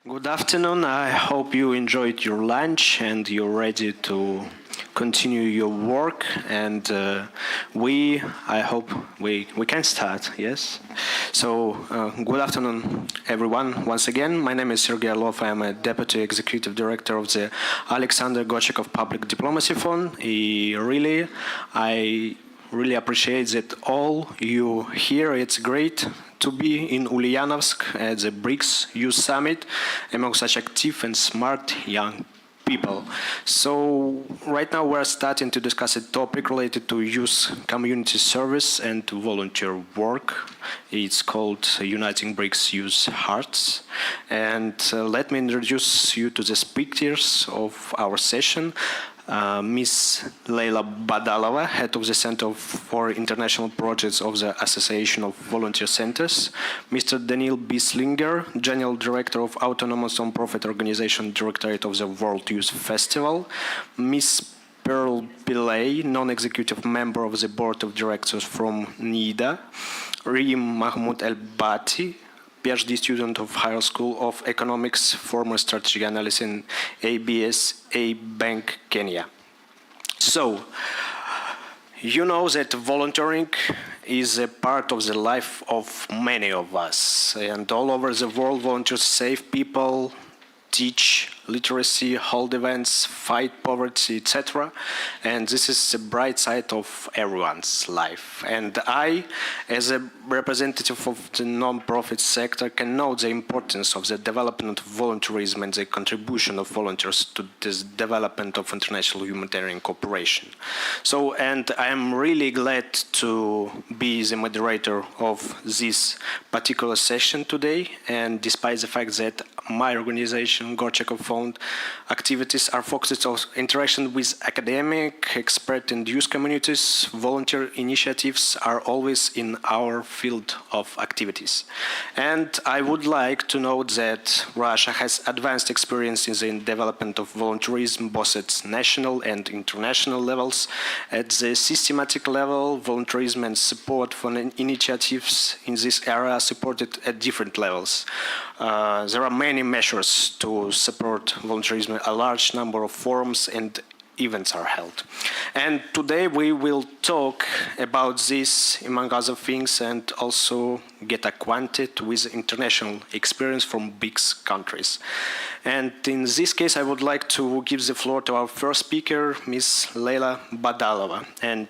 Good afternoon. I hope you enjoyed your lunch and you're ready to continue your work. And I hope we can start, yes? So, good afternoon, everyone. Once again, my name is Sergey Orlov. I am a Deputy Executive Director of the Alexander Gochekov Public Diplomacy Fund. I really appreciate that all you here. It's great to be in Ulyanovsk at the BRICS Youth Summit among such active and smart young people. So right now we're starting to discuss a topic related to youth community service and volunteer work. It's called Uniting BRICS Youth Hearts. And let me introduce you to the speakers of our session. Ms. Leila Badalova, head of the Center for International Projects of the Association of Volunteer Centers, Mr. Daniil Bislinger, General Director of Autonomous Non-Profit Organization Directorate of the World Youth Festival, Ms. Pearl Pillay, non-executive member of the Board of Directors from NIDA, Reem Mahmoud El-Bati, PhD student of Higher School of Economics, former strategy analyst in ABSA Bank, Kenya. So, you know that volunteering is a part of the life of many of us. And all over the world, volunteers save people, teach literacy, hold events, fight poverty, etc. And this is the bright side of everyone's life. And I, as a representative of the non-profit sector, can know the importance of the development of volunteerism and the contribution of volunteers to this development of international humanitarian cooperation. So, and I am really glad to be the moderator of this particular session today. And despite the fact that my organization, Gochekov Fund, activities are focused on interaction with academic, expert and youth communities, volunteer initiatives are always in our field of activities. And I would like to note that Russia has advanced experience in the development of volunteerism, both at national and international levels. At the systematic level, volunteerism and support for initiatives in this area are supported at different levels. There are many measures to support volunteerism. A large number of forums and events are held. And today we will talk about this, among other things, and also get acquainted with international experience from BRICS countries. And in this case, I would like to give the floor to our first speaker, Ms. Leila Badalova. And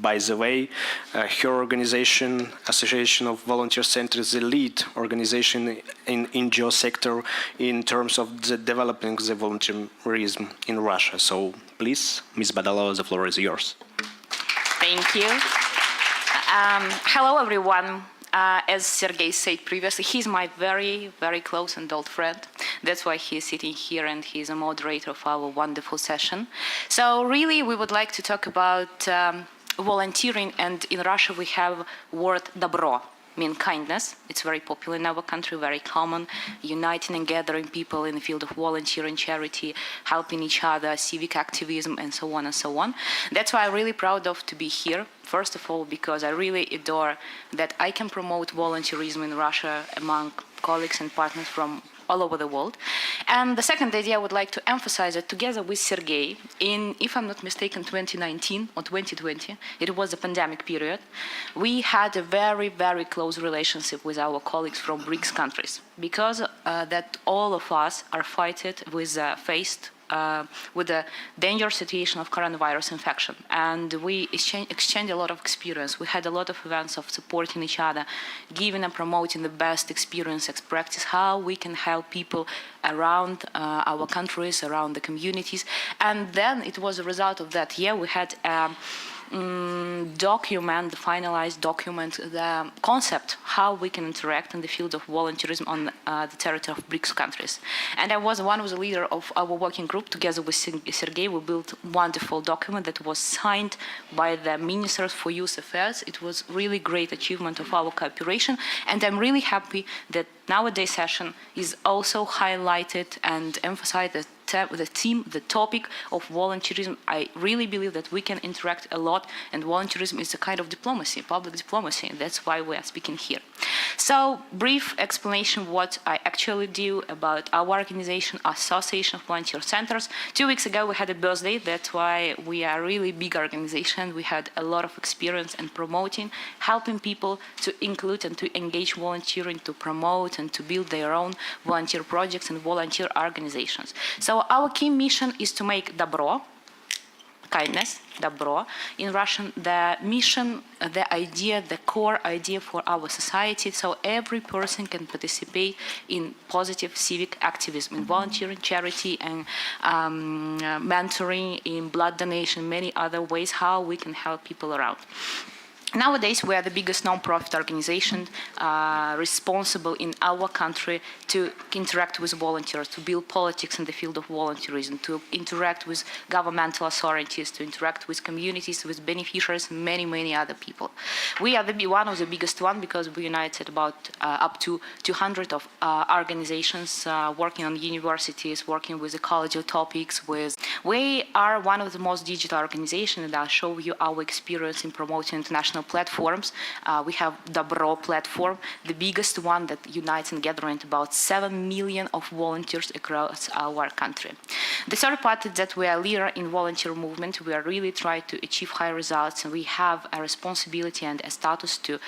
by the way, her organization, Association of Volunteer Centers, is the lead organization in NGO sector in terms of the developing the volunteerism in Russia. So please, Ms. Badalova, the floor is yours. Thank you. Hello, everyone. As Sergey said previously, he's my very, very close and old friend. That's why he's sitting here and he's a moderator of our wonderful session. So really, we would like to talk about volunteering, and in Russia we have word dobro, mean kindness. It's very popular in our country, very common, uniting and gathering people in the field of volunteering, charity, helping each other, civic activism, and so on and so on. That's why I'm really proud of to be here. First of all, because I really adore that I can promote volunteerism in Russia among colleagues and partners from all over the world. And the second idea I would like to emphasize that together with Sergey, in, if I'm not mistaken, 2019 or 2020, it was a pandemic period, we had a very, very close relationship with our colleagues from BRICS countries, because that all of us are fighting faced with the dangerous situation of coronavirus infection. And we exchanged a lot of experience. We had a lot of events of supporting each other, giving and promoting the best experience and practice, how we can help people around our countries, around the communities. And then it was a result of that. Yeah, we had document, the finalized document, the concept, how we can interact in the field of volunteerism on the territory of BRICS countries. And I was one of the leader of our working group. Together with Sergey, we built a wonderful document that was signed by the Ministers for Youth Affairs. It was really great achievement of our cooperation. And I'm really happy that nowadays session is also highlighted and emphasized that theme, the topic of volunteerism. I really believe that we can interact a lot, and volunteerism is a kind of diplomacy, public diplomacy. That's why we are speaking here. So, brief explanation what I actually do about our organization, Association of Volunteer Centers. 2 weeks ago we had a birthday. That's why we are a really big organization. We had a lot of experience in promoting, helping people to include and to engage volunteering, to promote and to build their own volunteer projects and volunteer organizations. So our key mission is to make добро, kindness, добро in Russian, the mission, the idea, the core idea for our society, so every person can participate in positive civic activism, in volunteering, charity, and mentoring, in blood donation, many other ways how we can help people around. Nowadays, we are the biggest non-profit organization responsible in our country to interact with volunteers, to build politics in the field of volunteerism, to interact with governmental authorities, to interact with communities, with beneficiaries, and many, many other people. We are one of the biggest one because we united about up to 200 of organizations working on universities, working with ecological topics. We are one of the most digital organizations, and I'll show you our experience in promoting international platforms. We have Добро platform, the biggest one that unites and gathers about 7 million of volunteers across our country. The third part is that we are a leader in volunteer movement. We are really trying to achieve high results, and we have a responsibility and a status to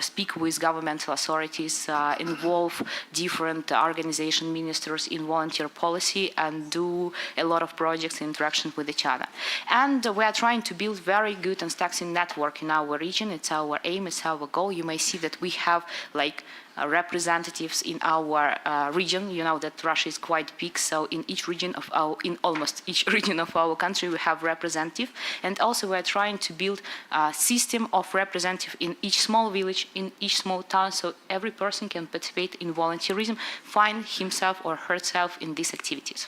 speak with governmental authorities, involve different organization ministers in volunteer policy, and do a lot of projects in interaction with each other. And we are trying to build very good and strong network in our region. It's our aim, it's our goal. You may see that we have representatives in our region. You know that Russia is quite big, so in almost each region of our country we have representative. And also we are trying to build a system of representative in each small village, in each small town, so every person can participate in volunteerism, find himself or herself in these activities.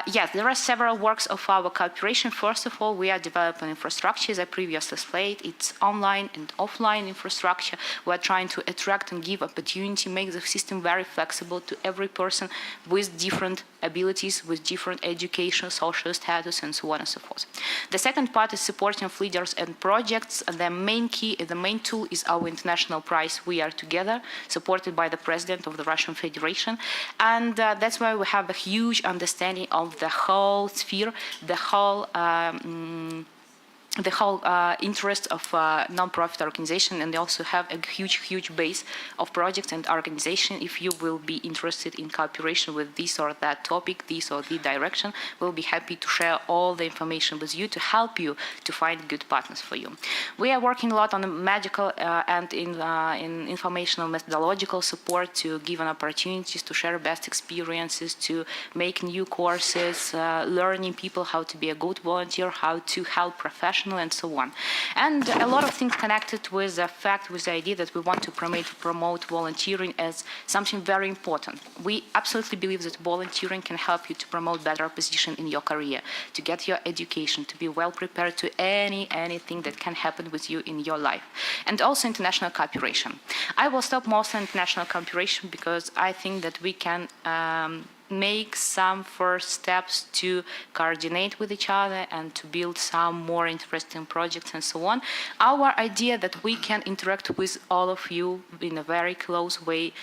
Yes, there are several works of our cooperation. First of all, we are developing infrastructure, as I previously explained. It's online and offline infrastructure. We are trying to attract and give opportunity, make the system very flexible to every person with different abilities, with different education, social status, and so on and so forth. The second part is supporting of leaders and projects. The main key, the main tool is our international prize, We Are Together, supported by the President of the Russian Federation. And that's why we have a huge understanding of the whole sphere, the whole interest of non-profit organization, and they also have a huge base of projects and organization. If you will be interested in cooperation with this or that topic, this or the direction, we'll be happy to share all the information with you to help you to find good partners for you. We are working a lot on the medical and in informational methodological support to give an opportunities to share best experiences, to make new courses, learning people how to be a good volunteer, how to help professionals, and so on. And a lot of things connected with the fact, with the idea that we want to promote volunteering as something very important. We absolutely believe that volunteering can help you to promote better position in your career, to get your education, to be well prepared to anything that can happen with you in your life. And also international cooperation. I will stop most on international cooperation because I think that we can make some first steps to coordinate with each other and to build some more interesting projects and so on. Our idea that we can interact with all of you in a very close way,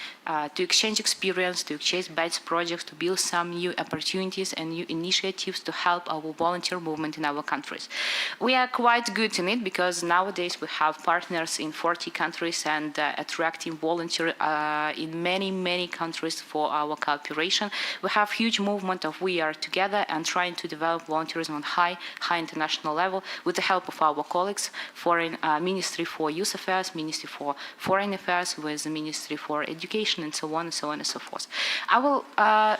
to exchange experience, to exchange best projects, to build some new opportunities and new initiatives to help our volunteer movement in our countries. We are quite good in it because nowadays we have partners in 40 countries and attracting volunteers in many countries for our cooperation. We have huge movement of We Are Together and trying to develop volunteerism on high international level with the help of our colleagues, Foreign Ministry for Youth Affairs, Ministry for Foreign Affairs, with the Ministry for Education, and so on and so on and so forth. I will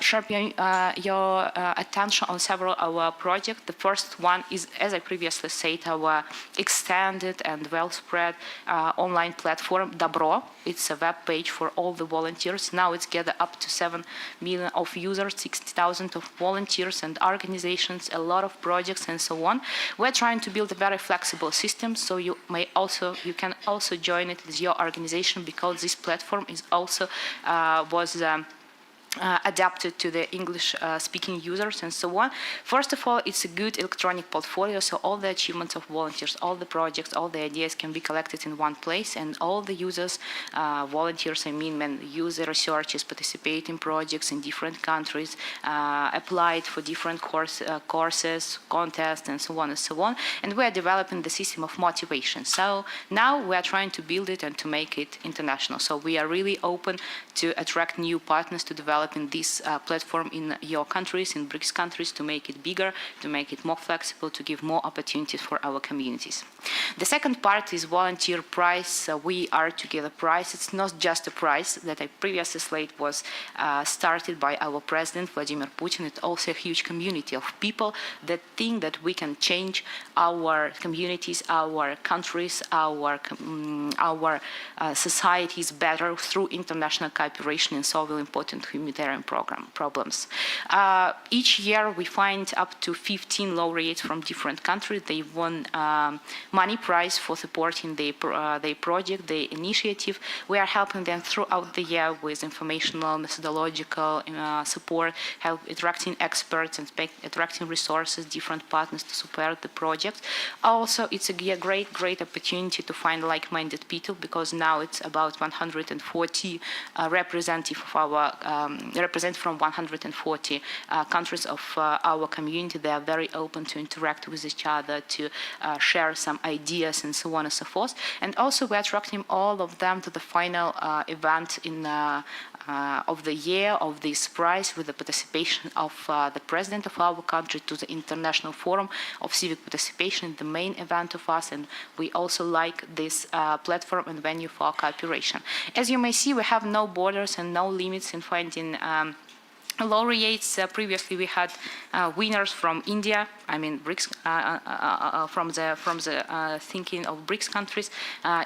sharpen your attention on several of our projects. The first one is, as I previously said, our extended and well-spread online platform, Добро. It's a web page for all the volunteers. Now it's gathered up to 7 million of users, 60,000 of volunteers and organizations, a lot of projects and so on. We're trying to build a very flexible system, so you can also join it with your organization because this platform is also adapted to the English-speaking users and so on. First of all, it's a good electronic portfolio, so all the achievements of volunteers, all the projects, all the ideas can be collected in one place, and all the users, volunteers, when use the researchers, participate in projects in different countries, applied for different courses, contests, and so on and so on. And we are developing the system of motivation. So now we are trying to build it and to make it international. So we are really open to attract new partners to develop in this platform in your countries, in BRICS countries, to make it bigger, to make it more flexible, to give more opportunities for our communities. The second part is volunteer prize. We are together prize. It's not just a prize that I previously slate was started by our president, Vladimir Putin. It's also a huge community of people that think that we can change our communities, our countries, our societies better through international cooperation in solving important humanitarian problems. Each year we find up to 15 laureates from different countries. They won money prize for supporting their project, their initiative. We are helping them throughout the year with informational, methodological support, help attracting experts and attracting resources, different partners to support the project. Also, it's a great opportunity to find like-minded people, because now it's about 140 representatives of our represent from 140 countries of our community. They are very open to interact with each other, to share some ideas and so on and so forth. And also we're attracting all of them to the final event of the year of this prize, with the participation of the president of our country to the International Forum of Civic Participation, the main event of us, and we also like this platform and venue for cooperation. As you may see, we have no borders and no limits in finding laureates. Previously we had winners from India, BRICS, from the thinking of BRICS countries,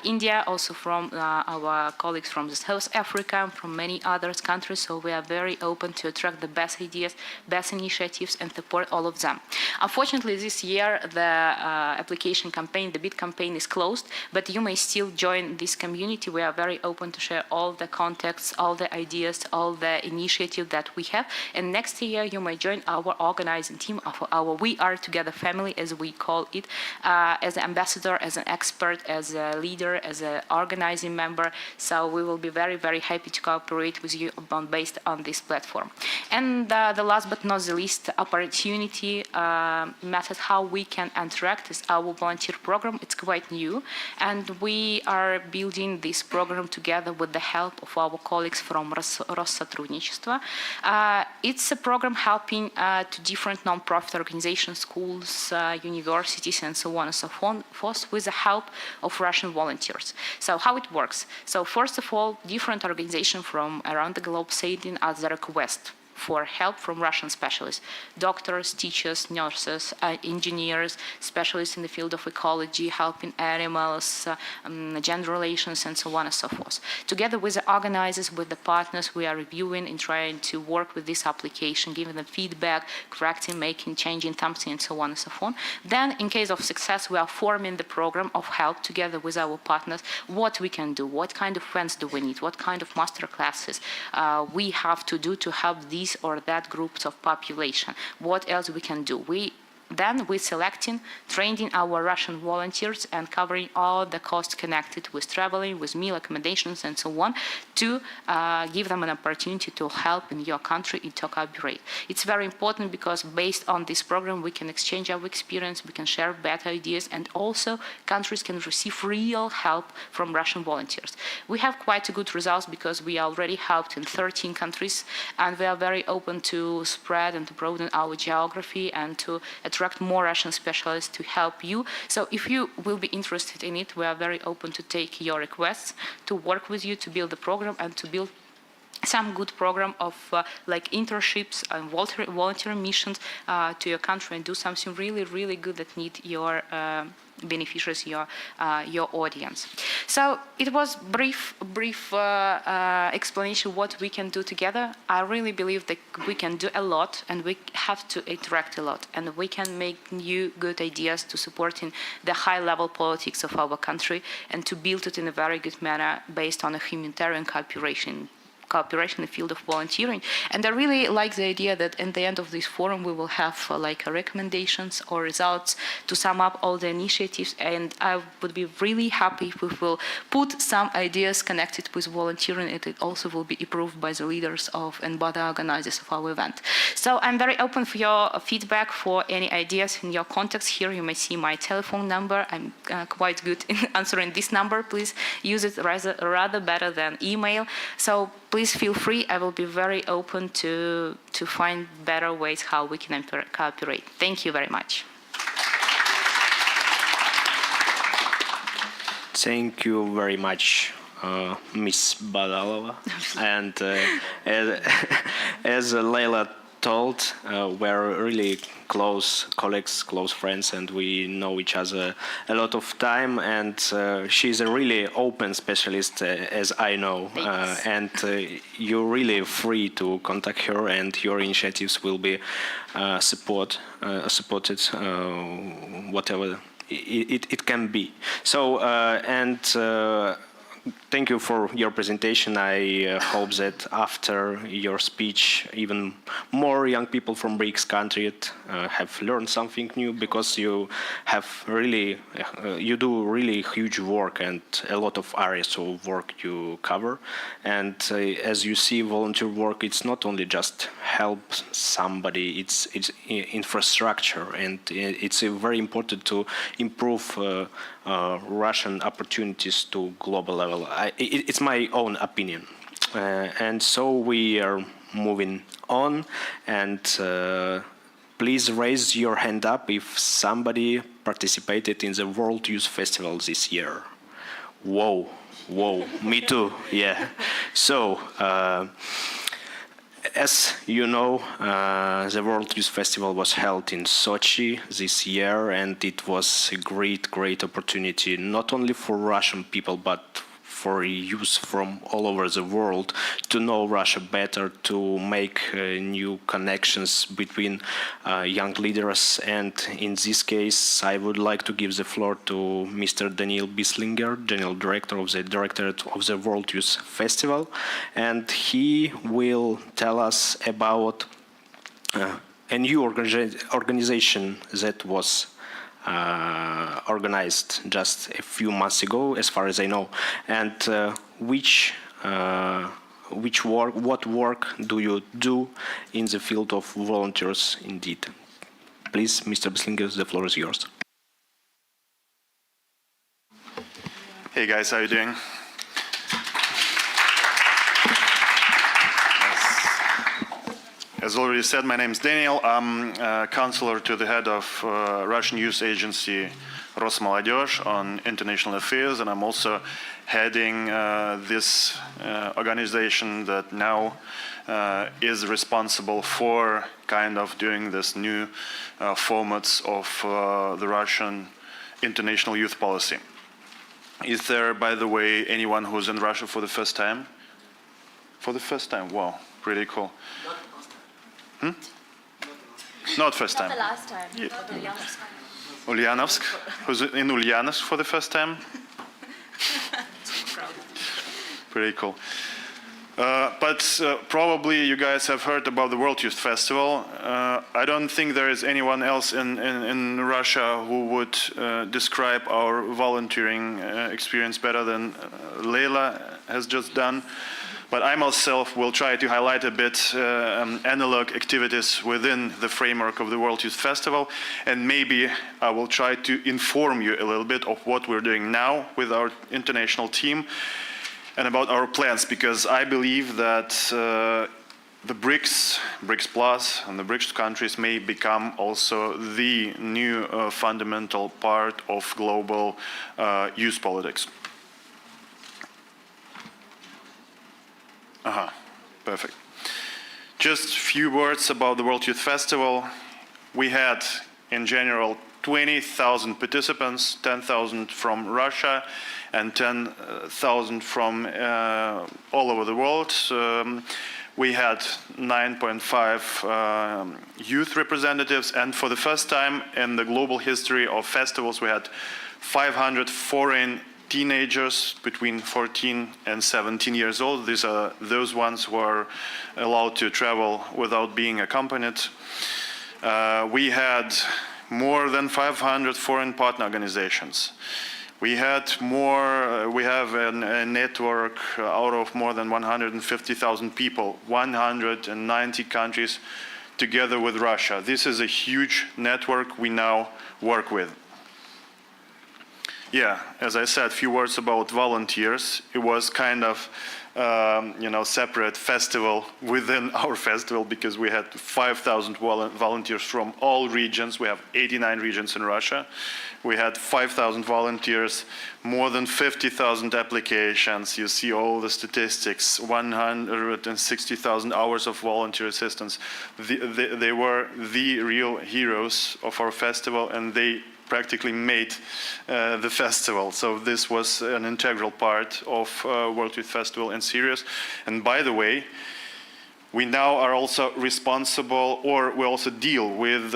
India, also from our colleagues from the South Africa, from many other countries. So we are very open to attract the best ideas, best initiatives, and support all of them. Unfortunately, this year the application campaign, the bid campaign, is closed, but you may still join this community. We are very open to share all the contacts, all the ideas, all the initiatives that we have. And next year you may join our organizing team of our We Are Together family, as we call it, as an ambassador, as an expert, as a leader, as an organizing member. So we will be very, very happy to cooperate with you based on this platform. And the last but not the least opportunity method how we can interact is our volunteer program. It's quite new, and we are building this program together with the help of our colleagues from Россотрудничество. It's a program helping to different non-profit organizations, schools, universities, and so on and so forth, with the help of Russian volunteers. So how it works? So first of all, different organizations from around the globe send in us the request for help from Russian specialists, doctors, teachers, nurses, engineers, specialists in the field of ecology, helping animals, gender relations, and so on and so forth. Together with the organizers, with the partners, we are reviewing and trying to work with this application, giving them feedback, correcting, making, changing something, and so on and so forth. Then, in case of success, we are forming the program of help together with our partners, what we can do, what kind of funds do we need, what kind of master classes we have to do to help these or that groups of population, what else we can do. Then we're selecting, training our Russian volunteers and covering all the costs connected with traveling, with meal accommodations, and so on, to give them an opportunity to help in your country and to cooperate. It's very important because based on this program, we can exchange our experience, we can share better ideas, and also countries can receive real help from Russian volunteers. We have quite good results because we already helped in 13 countries, and we are very open to spread and to broaden our geography and to attract more Russian specialists to help you. So if you will be interested in it, we are very open to take your requests, to work with you, to build the program and to build some good program of like internships and volunteer missions to your country, and do something really, really good that need your beneficiaries, your audience. So it was brief explanation what we can do together. I really believe that we can do a lot, and we have to interact a lot, and we can make new good ideas to supporting the high-level politics of our country and to build it in a very good manner based on a humanitarian cooperation cooperation in the field of volunteering. And I really like the idea that in the end of this forum we will have recommendations or results to sum up all the initiatives, and I would be really happy if we will put some ideas connected with volunteering, and it also will be approved by the leaders of and by the organizers of our event. So I'm very open for your feedback, for any ideas in your contacts. Here you may see my telephone number. I'm quite good in answering this number. Please use it rather better than email. So please feel free. I will be very open to find better ways how we can cooperate. Thank you very much. Thank you very much, Miss Badalova. And as Leila told, we're really close colleagues, close friends, and we know each other a lot of time. And she's a really open specialist, as I know. And you're really free to contact her, and your initiatives will be supported, whatever it can be. So, thank you for your presentation. I hope that after your speech, even more young people from BRICS countries have learned something new, because you have really, you do really huge work and a lot of areas of work you cover. And as you see, volunteer work, it's not only just help somebody, it's infrastructure, and it's very important to improve Russian opportunities to global level. It's my own opinion. And so we are moving on, and please raise your hand up if somebody participated in the World Youth Festival this year. Whoa, me too, yeah. So, as you know, the World Youth Festival was held in Sochi this year, and it was a great opportunity, not only for Russian people, but for youth from all over the world to know Russia better, to make new connections between young leaders. And in this case, I would like to give the floor to Mr. Daniil Bislinger, General Director of the Directorate of the World Youth Festival, and he will tell us about a new organization that was organized just a few months ago, as far as I know, and what work do you do in the field of volunteers indeed? Please, Mr. Bislinger, the floor is yours. Hey guys, how are you doing? As already said, my name is Daniel. I'm counselor to the head of Russian Youth Agency Rosmolodezh on international affairs, and I'm also heading this organization that now is responsible for kind of doing this new formats of the Russian international youth policy. Is there, by the way, anyone who's in Russia for the first time? For the first time, wow, pretty cool. Not first time. Not the last time. Yeah. Ulyanovsk. Ulyanovsk? Who's in Ulyanovsk for the first time? Pretty cool. But probably you guys have heard about the World Youth Festival. I don't think there is anyone else in Russia who would describe our volunteering experience better than Leila has just done. But I myself will try to highlight a bit analog activities within the framework of the World Youth Festival, and maybe I will try to inform you a little bit of what we're doing now with our international team and about our plans, because I believe that the BRICS Plus, and the BRICS countries may become also the new fundamental part of global youth politics. Perfect. Just a few words about the World Youth Festival. We had, in general, 20,000 participants, 10,000 from Russia and 10,000 from all over the world. We had 9.5 youth representatives, and for the first time in the global history of festivals, we had 500 foreign teenagers between 14 and 17 years old. These are those ones who are allowed to travel without being accompanied. We had more than 500 foreign partner organizations. We have a network out of more than 150,000 people, 190 countries together with Russia. This is a huge network we now work with. Yeah, as I said, a few words about volunteers. It was kind of separate festival within our festival because we had 5,000 volunteers from all regions. We have 89 regions in Russia. We had 5,000 volunteers, more than 50,000 applications. You see all the statistics, 160,000 hours of volunteer assistance. They were the real heroes of our festival, and they practically made the festival. So this was an integral part of World Youth Festival in Sirius. And by the way, we now are also responsible, or we also deal with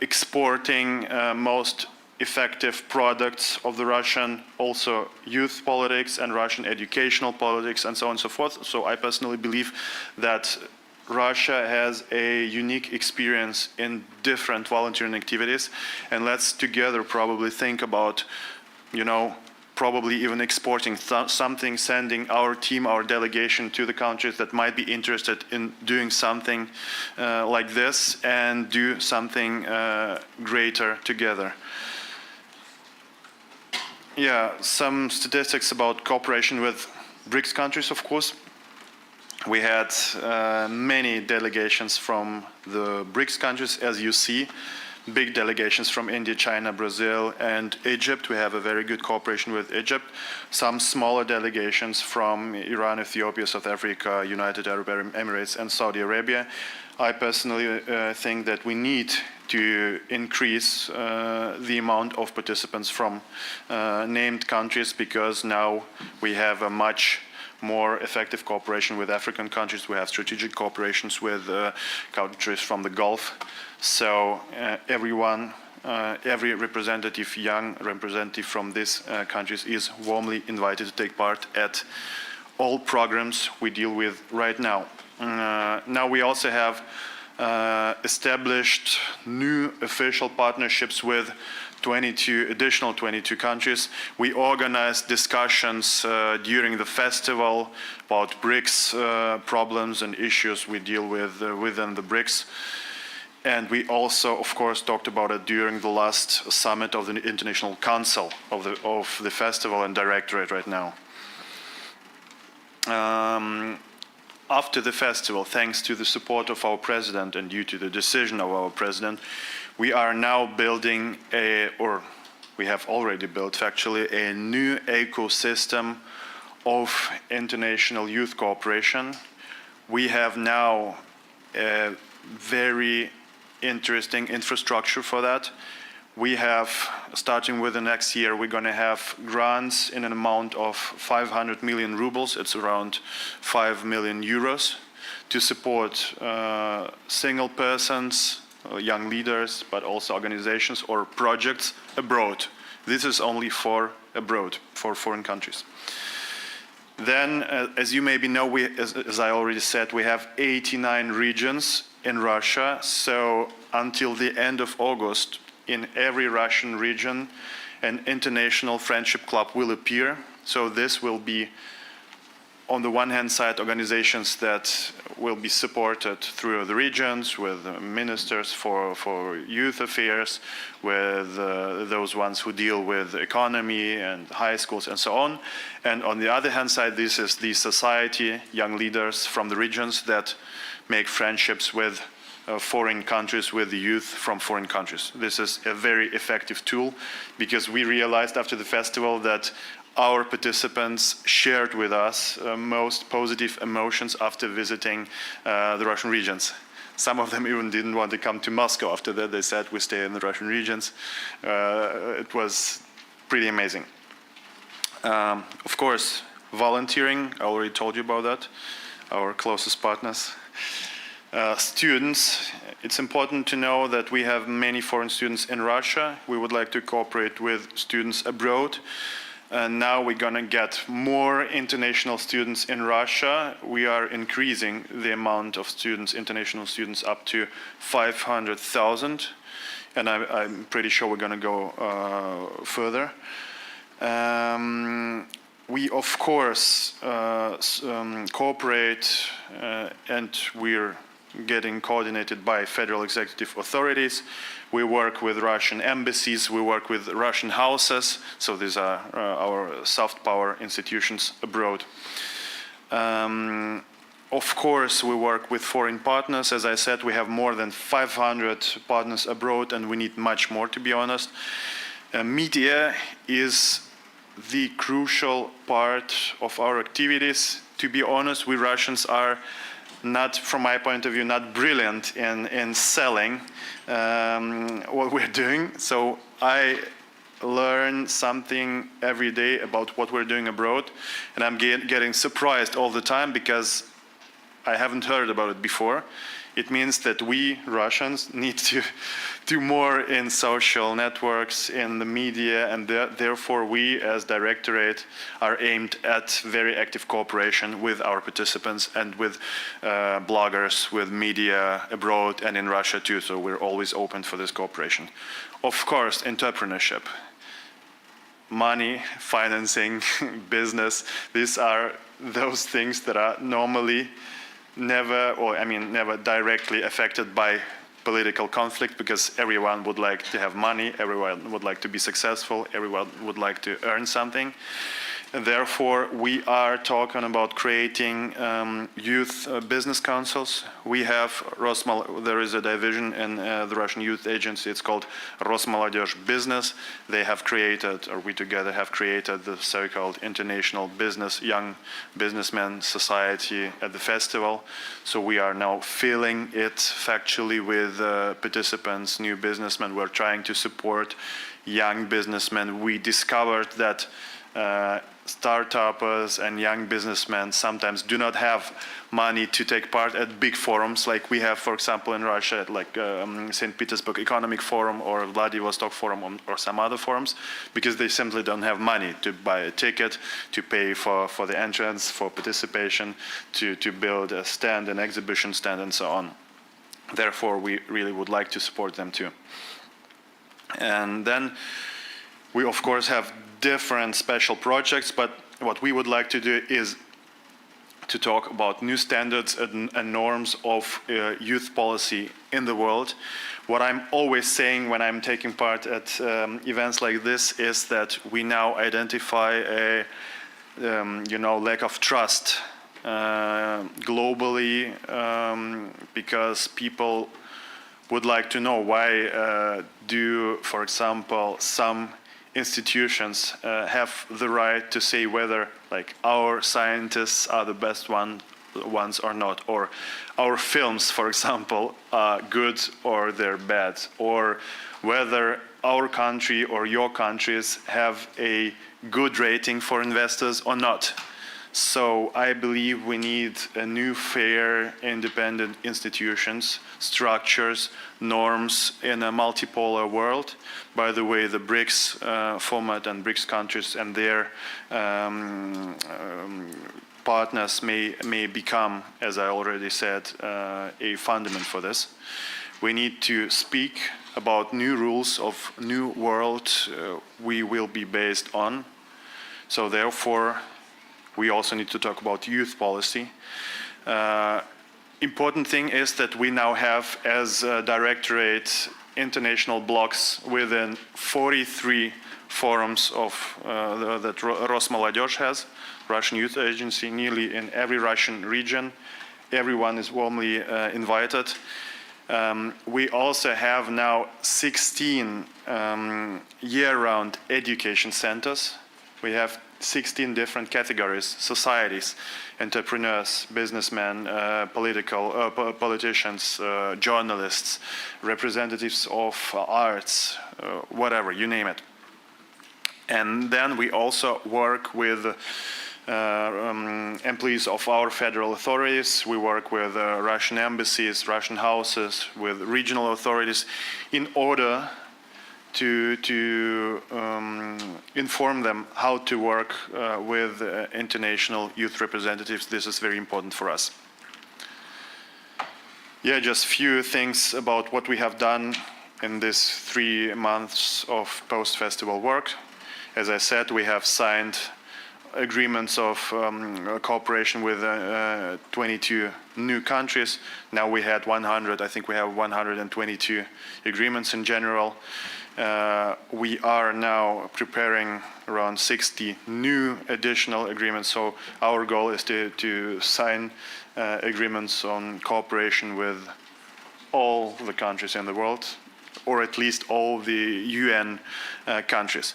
exporting most effective products of the Russian also youth politics and Russian educational politics and so on and so forth. So I personally believe that Russia has a unique experience in different volunteering activities, and let's together probably think about, probably even exporting something, sending our team, our delegation to the countries that might be interested in doing something like this and do something greater together. Yeah, some statistics about cooperation with BRICS countries, of course. We had many delegations from the BRICS countries, as you see. Big delegations from India, China, Brazil, and Egypt. We have a very good cooperation with Egypt. Some smaller delegations from Iran, Ethiopia, South Africa, United Arab Emirates, and Saudi Arabia. I personally think that we need to increase the amount of participants from named countries, because now we have a much more effective cooperation with African countries. We have strategic cooperations with countries from the Gulf. So every representative, young representative from these countries is warmly invited to take part at all programs we deal with right now. Now we also have established new official partnerships with 22 countries. We organized discussions during the festival about BRICS problems and issues we deal with within the BRICS. And we also, of course, talked about it during the last summit of the International Council of the festival and directorate right now. After the festival, thanks to the support of our president and due to the decision of our president, we are now building we have already built actually a new ecosystem of international youth cooperation. We have now a very interesting infrastructure for that. We have, starting with the next year, we're going to have grants in an amount of 500 million rubles. It's around 5 million euros to support single persons, young leaders, but also organizations or projects abroad. This is only for abroad, for foreign countries. Then, as you maybe know, as I already said, we have 89 regions in Russia. So until the end of August, in every Russian region, an international friendship club will appear. So this will be, on the one hand side, organizations that will be supported through the regions with ministers for youth affairs, with those ones who deal with economy and high schools and so on. And on the other hand side, this is the society, young leaders from the regions that make friendships with foreign countries, with the youth from foreign countries. This is a very effective tool because we realized after the festival that our participants shared with us most positive emotions after visiting the Russian regions. Some of them even didn't want to come to Moscow after that. They said, we stay in the Russian regions. It was pretty amazing. Of course, volunteering, I already told you about that, our closest partners. Students, it's important to know that we have many foreign students in Russia. We would like to cooperate with students abroad. and now we're going to get more international students in Russia. We are increasing the amount of students, international students, up to 500,000, and I'm pretty sure we're going to go further. We, of course, cooperate, and we're getting coordinated by federal executive authorities. We work with Russian embassies, we work with Russian houses, so these are our soft power institutions abroad. Of course, we work with foreign partners. As I said, we have more than 500 partners abroad, and we need much more, to be honest. Media is the crucial part of our activities. To be honest, we Russians are not, from my point of view, not brilliant in selling what we're doing. So I learn something every day about what we're doing abroad, and I'm getting surprised all the time because I haven't heard about it before. It means that we Russians need to do more in social networks, in the media, and therefore we as Directorate are aimed at very active cooperation with our participants and with bloggers, with media abroad and in Russia too, so we're always open for this cooperation. Of course, entrepreneurship, money, financing, business, these are those things that are normally never directly affected by political conflict, because everyone would like to have money, everyone would like to be successful, everyone would like to earn something. And therefore, we are talking about creating youth business councils. We have there is a division in the Russian Youth Agency, it's called Rosmolodezh Business. They have created, or we together have created, the so-called International Young Businessmen Society at the festival. So we are now filling it factually with participants, new businessmen. We're trying to support young businessmen. We discovered that startups and young businessmen sometimes do not have money to take part at big forums like we have, for example, in Russia, like St. Petersburg Economic Forum or Vladivostok Forum or some other forums, because they simply don't have money to buy a ticket, to pay for the entrance, for participation, to build a stand, an exhibition stand, and so on. Therefore, we really would like to support them too. And then we, of course, have different special projects, but what we would like to do is to talk about new standards and norms of youth policy in the world. What I'm always saying when I'm taking part at events like this is that we now identify a lack of trust globally, because people would like to know why do, for example, some institutions have the right to say whether, like, our scientists are the best ones or not, or our films, for example, are good or they're bad, or whether our country or your countries have a good rating for investors or not. So I believe we need a new, fair, independent institutions, structures, norms in a multipolar world. By the way, the BRICS format and BRICS countries and their partners may become, as I already said, a fundament for this. We need to speak about new rules of new world we will be based on. So therefore, we also need to talk about youth policy. Important thing is that we now have, as a directorate, international blocks within 43 forums of that Rosmolodezh has, Russian Youth Agency, nearly in every Russian region. Everyone is warmly invited. We also have now 16 year-round education centers. We have 16 different categories: societies, entrepreneurs, businessmen, politicians, journalists, representatives of arts, whatever, you name it. And then we also work with employees of our federal authorities. We work with Russian embassies, Russian houses, with regional authorities, in order to inform them how to work with international youth representatives. This is very important for us. Yeah, just few things about what we have done in this 3 months of post-festival work. As I said, we have signed agreements of cooperation with 22 new countries. Now we had 100, I think we have 122 agreements in general. We are now preparing around 60 new additional agreements. So our goal is to sign agreements on cooperation with all the countries in the world, or at least all the UN countries.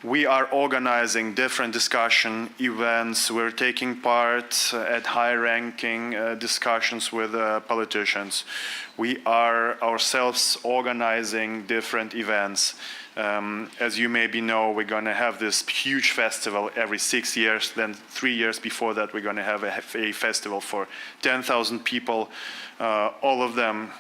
We are organizing different discussion events. We're taking part at high-ranking discussions with politicians. We are ourselves organizing different events. As you maybe know, we're going to have this huge festival every 6 years. Then 3 years before that, we're going to have a festival for 10,000 people, all of them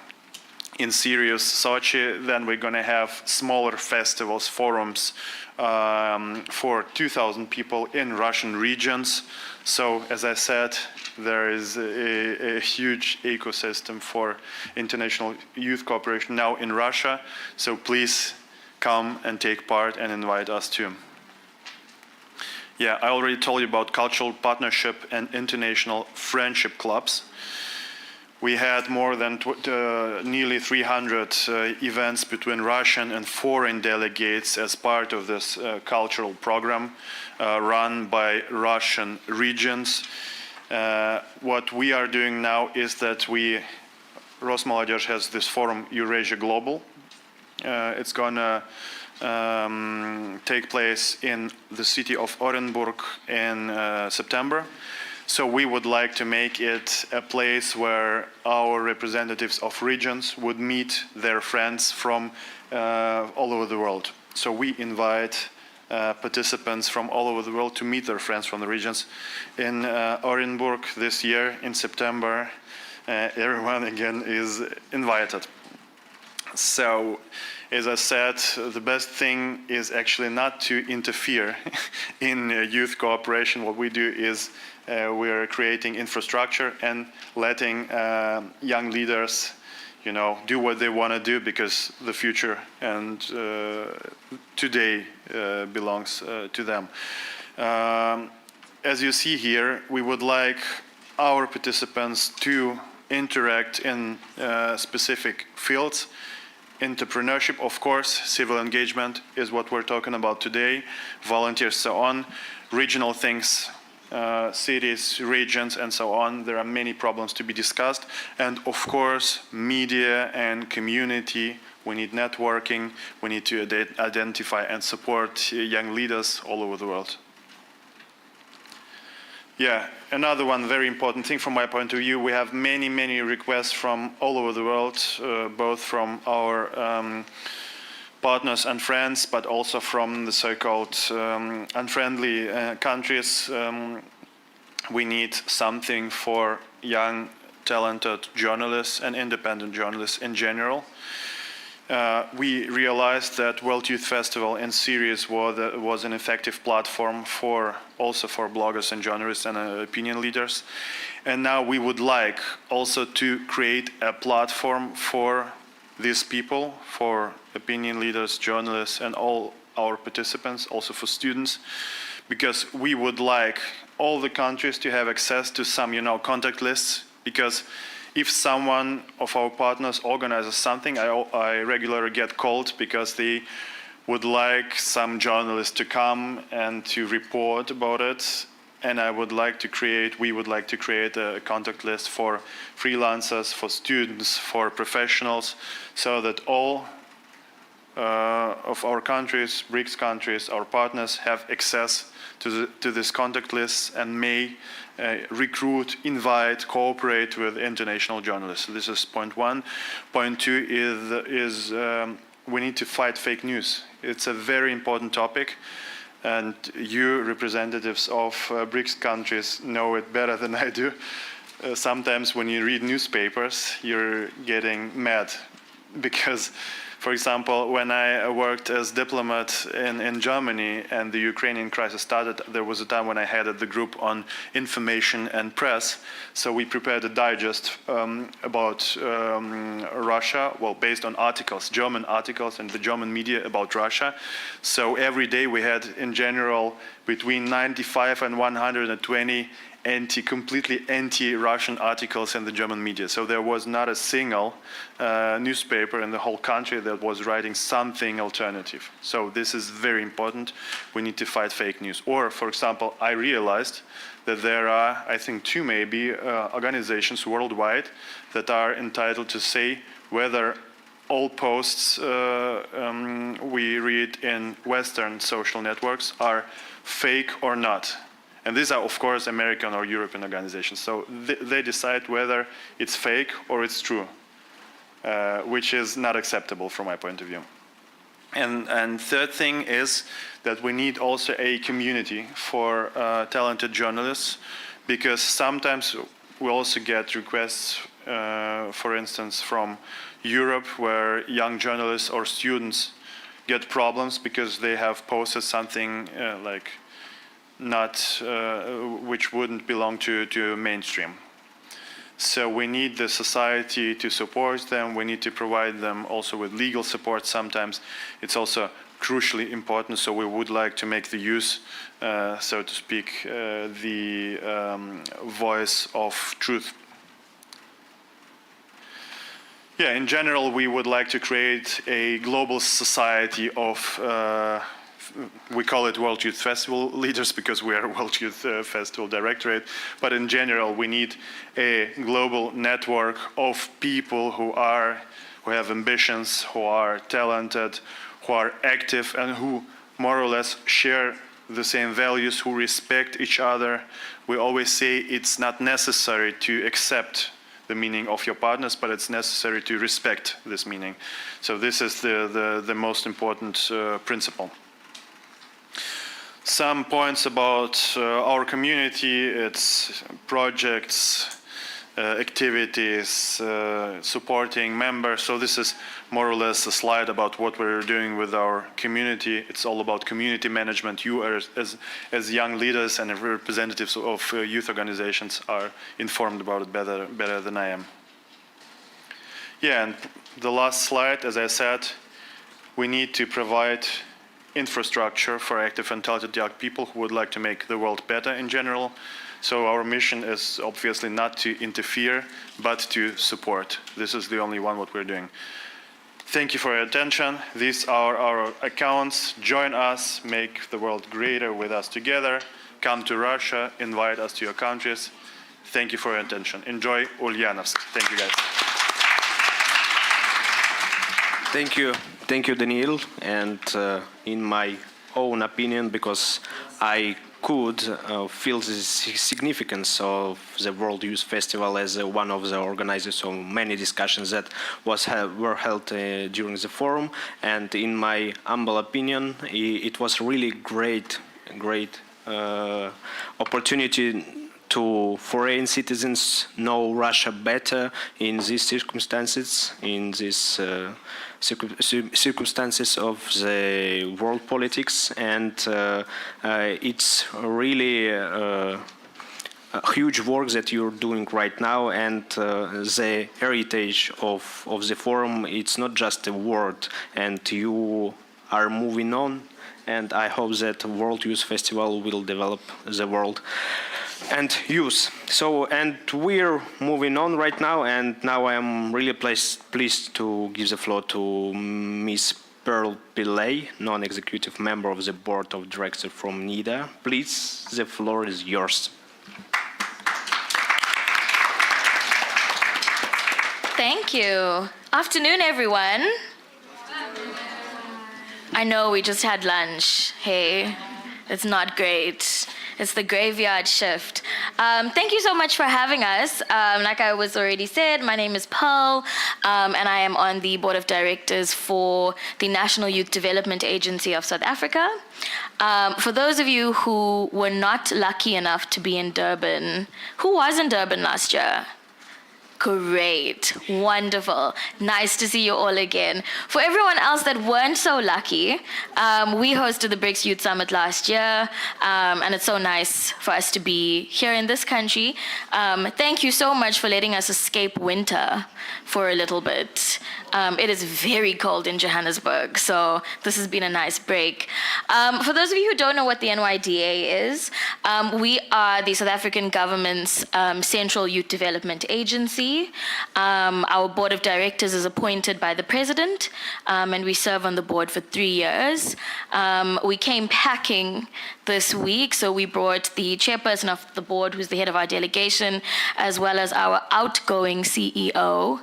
in Sirius, Sochi. Then we're going to have smaller festivals, forums for 2,000 people in Russian regions. So, as I said, there is a huge ecosystem for international youth cooperation now in Russia. So please come and take part and invite us too. Yeah, I already told you about cultural partnership and international friendship clubs. We had more than nearly 300 events between Russian and foreign delegates as part of this cultural program run by Russian regions. What we are doing now is that Rosmolodezh has this forum Eurasia Global. It's going to take place in the city of Orenburg in September. So we would like to make it a place where our representatives of regions would meet their friends from all over the world. So we invite participants from all over the world to meet their friends from the regions. In Orenburg this year, in September, everyone again is invited. So, as I said, the best thing is actually not to interfere in youth cooperation. What we do is we are creating infrastructure and letting young leaders, do what they want to do, because the future and today belongs to them. As you see here, we would like our participants to interact in specific fields. Entrepreneurship, of course, civil engagement is what we're talking about today, volunteers, so on, regional things, cities, regions, and so on. There are many problems to be discussed. And of course, media and community. We need networking. We need to identify and support young leaders all over the world. Yeah, another one very important thing from my point of view, we have many requests from all over the world, both from our partners and friends, but also from the so-called unfriendly countries. We need something for young, talented journalists and independent journalists in general. We realized that World Youth Festival in Sirius was an effective platform also for bloggers and journalists and opinion leaders. And now we would like also to create a platform for these people, for opinion leaders, journalists, and all our participants, also for students, because we would like all the countries to have access to some, contact lists, because if someone of our partners organizes something, I regularly get called because they would like some journalists to come and to report about it. And we would like to create a contact list for freelancers, for students, for professionals, so that all of our countries, BRICS countries, our partners have access to this contact list and may recruit, invite, cooperate with international journalists. So this is point one. Point two is we need to fight fake news. It's a very important topic, and you representatives of BRICS countries know it better than I do. Sometimes when you read newspapers, you're getting mad because For example, when I worked as diplomat in Germany and the Ukrainian crisis started, there was a time when I headed the group on information and press. So we prepared a digest about Russia, well, based on articles, German articles and the German media about Russia. So every day we had, in general, between 95 and 120 completely anti-Russian articles in the German media. So there was not a single newspaper in the whole country that was writing something alternative. So this is very important. We need to fight fake news. Or, for example, I realized that there are, I think, two maybe organizations worldwide that are entitled to say whether all posts we read in Western social networks are fake or not. And these are, of course, American or European organizations. So they decide whether it's fake or it's true, which is not acceptable from my point of view. And third thing is that we need also a community for talented journalists, because sometimes we also get requests, for instance, from Europe, where young journalists or students get problems because they have posted something like not which wouldn't belong to mainstream. So we need the society to support them. We need to provide them also with legal support. Sometimes it's also crucially important. So we would like to make the use, so to speak, the voice of truth. Yeah, in general, we would like to create a global society of we call it World Youth Festival leaders because we are World Youth Festival Directorate, but in general we need a global network of people who have ambitions, who are talented, who are active, and who more or less share the same values, who respect each other. We always say it's not necessary to accept the meaning of your partners, but it's necessary to respect this meaning. So this is the most important principle. Some points about our community, its projects, activities, supporting members. So this is more or less a slide about what we're doing with our community. It's all about community management. You are, as young leaders and representatives of youth organizations, are informed about it better than I am. Yeah, and the last slide, as I said, we need to provide infrastructure for active and talented young people who would like to make the world better in general. So our mission is obviously not to interfere, but to support. This is the only one what we're doing. Thank you for your attention. These are our accounts. Join us, make the world greater with us together. Come to Russia, invite us to your countries. Thank you for your attention. Enjoy Ulyanovsk. Thank you, guys. Thank you, Daniil. And in my own opinion, because I could feel the significance of the World Youth Festival as one of the organizers of many discussions that were held during the forum. And in my humble opinion, it was really great opportunity to foreign citizens know Russia better in these circumstances, circumstances of the world politics, and it's really a huge work that you're doing right now, and the heritage of the forum, it's not just a word, and you are moving on, and I hope that World Youth Festival will develop the world and youth. So, and we're moving on right now, and now I am really pleased to give the floor to Ms. Pearl Pillay, non-executive member of the board of directors from NIDA. Please, the floor is yours. Thank you. Afternoon, everyone. I know we just had lunch. Hey, it's not great. It's the graveyard shift. Thank you so much for having us. Like I was already said, my name is Pearl, and I am on the board of directors for the National Youth Development Agency of South Africa. For those of you who were not lucky enough to be in Durban, who was in Durban last year? Great, wonderful, nice to see you all again. For everyone else that weren't so lucky, we hosted the BRICS Youth Summit last year, and it's so nice for us to be here in this country. Thank you so much for letting us escape winter for a little bit. It is very cold in Johannesburg, so this has been a nice break. For those of you who don't know what the NYDA is, we are the South African government's Central Youth Development Agency. Our board of directors is appointed by the president, and we serve on the board for 3 years. We came packing this week, so we brought the chairperson of the board, who's the head of our delegation, as well as our outgoing CEO,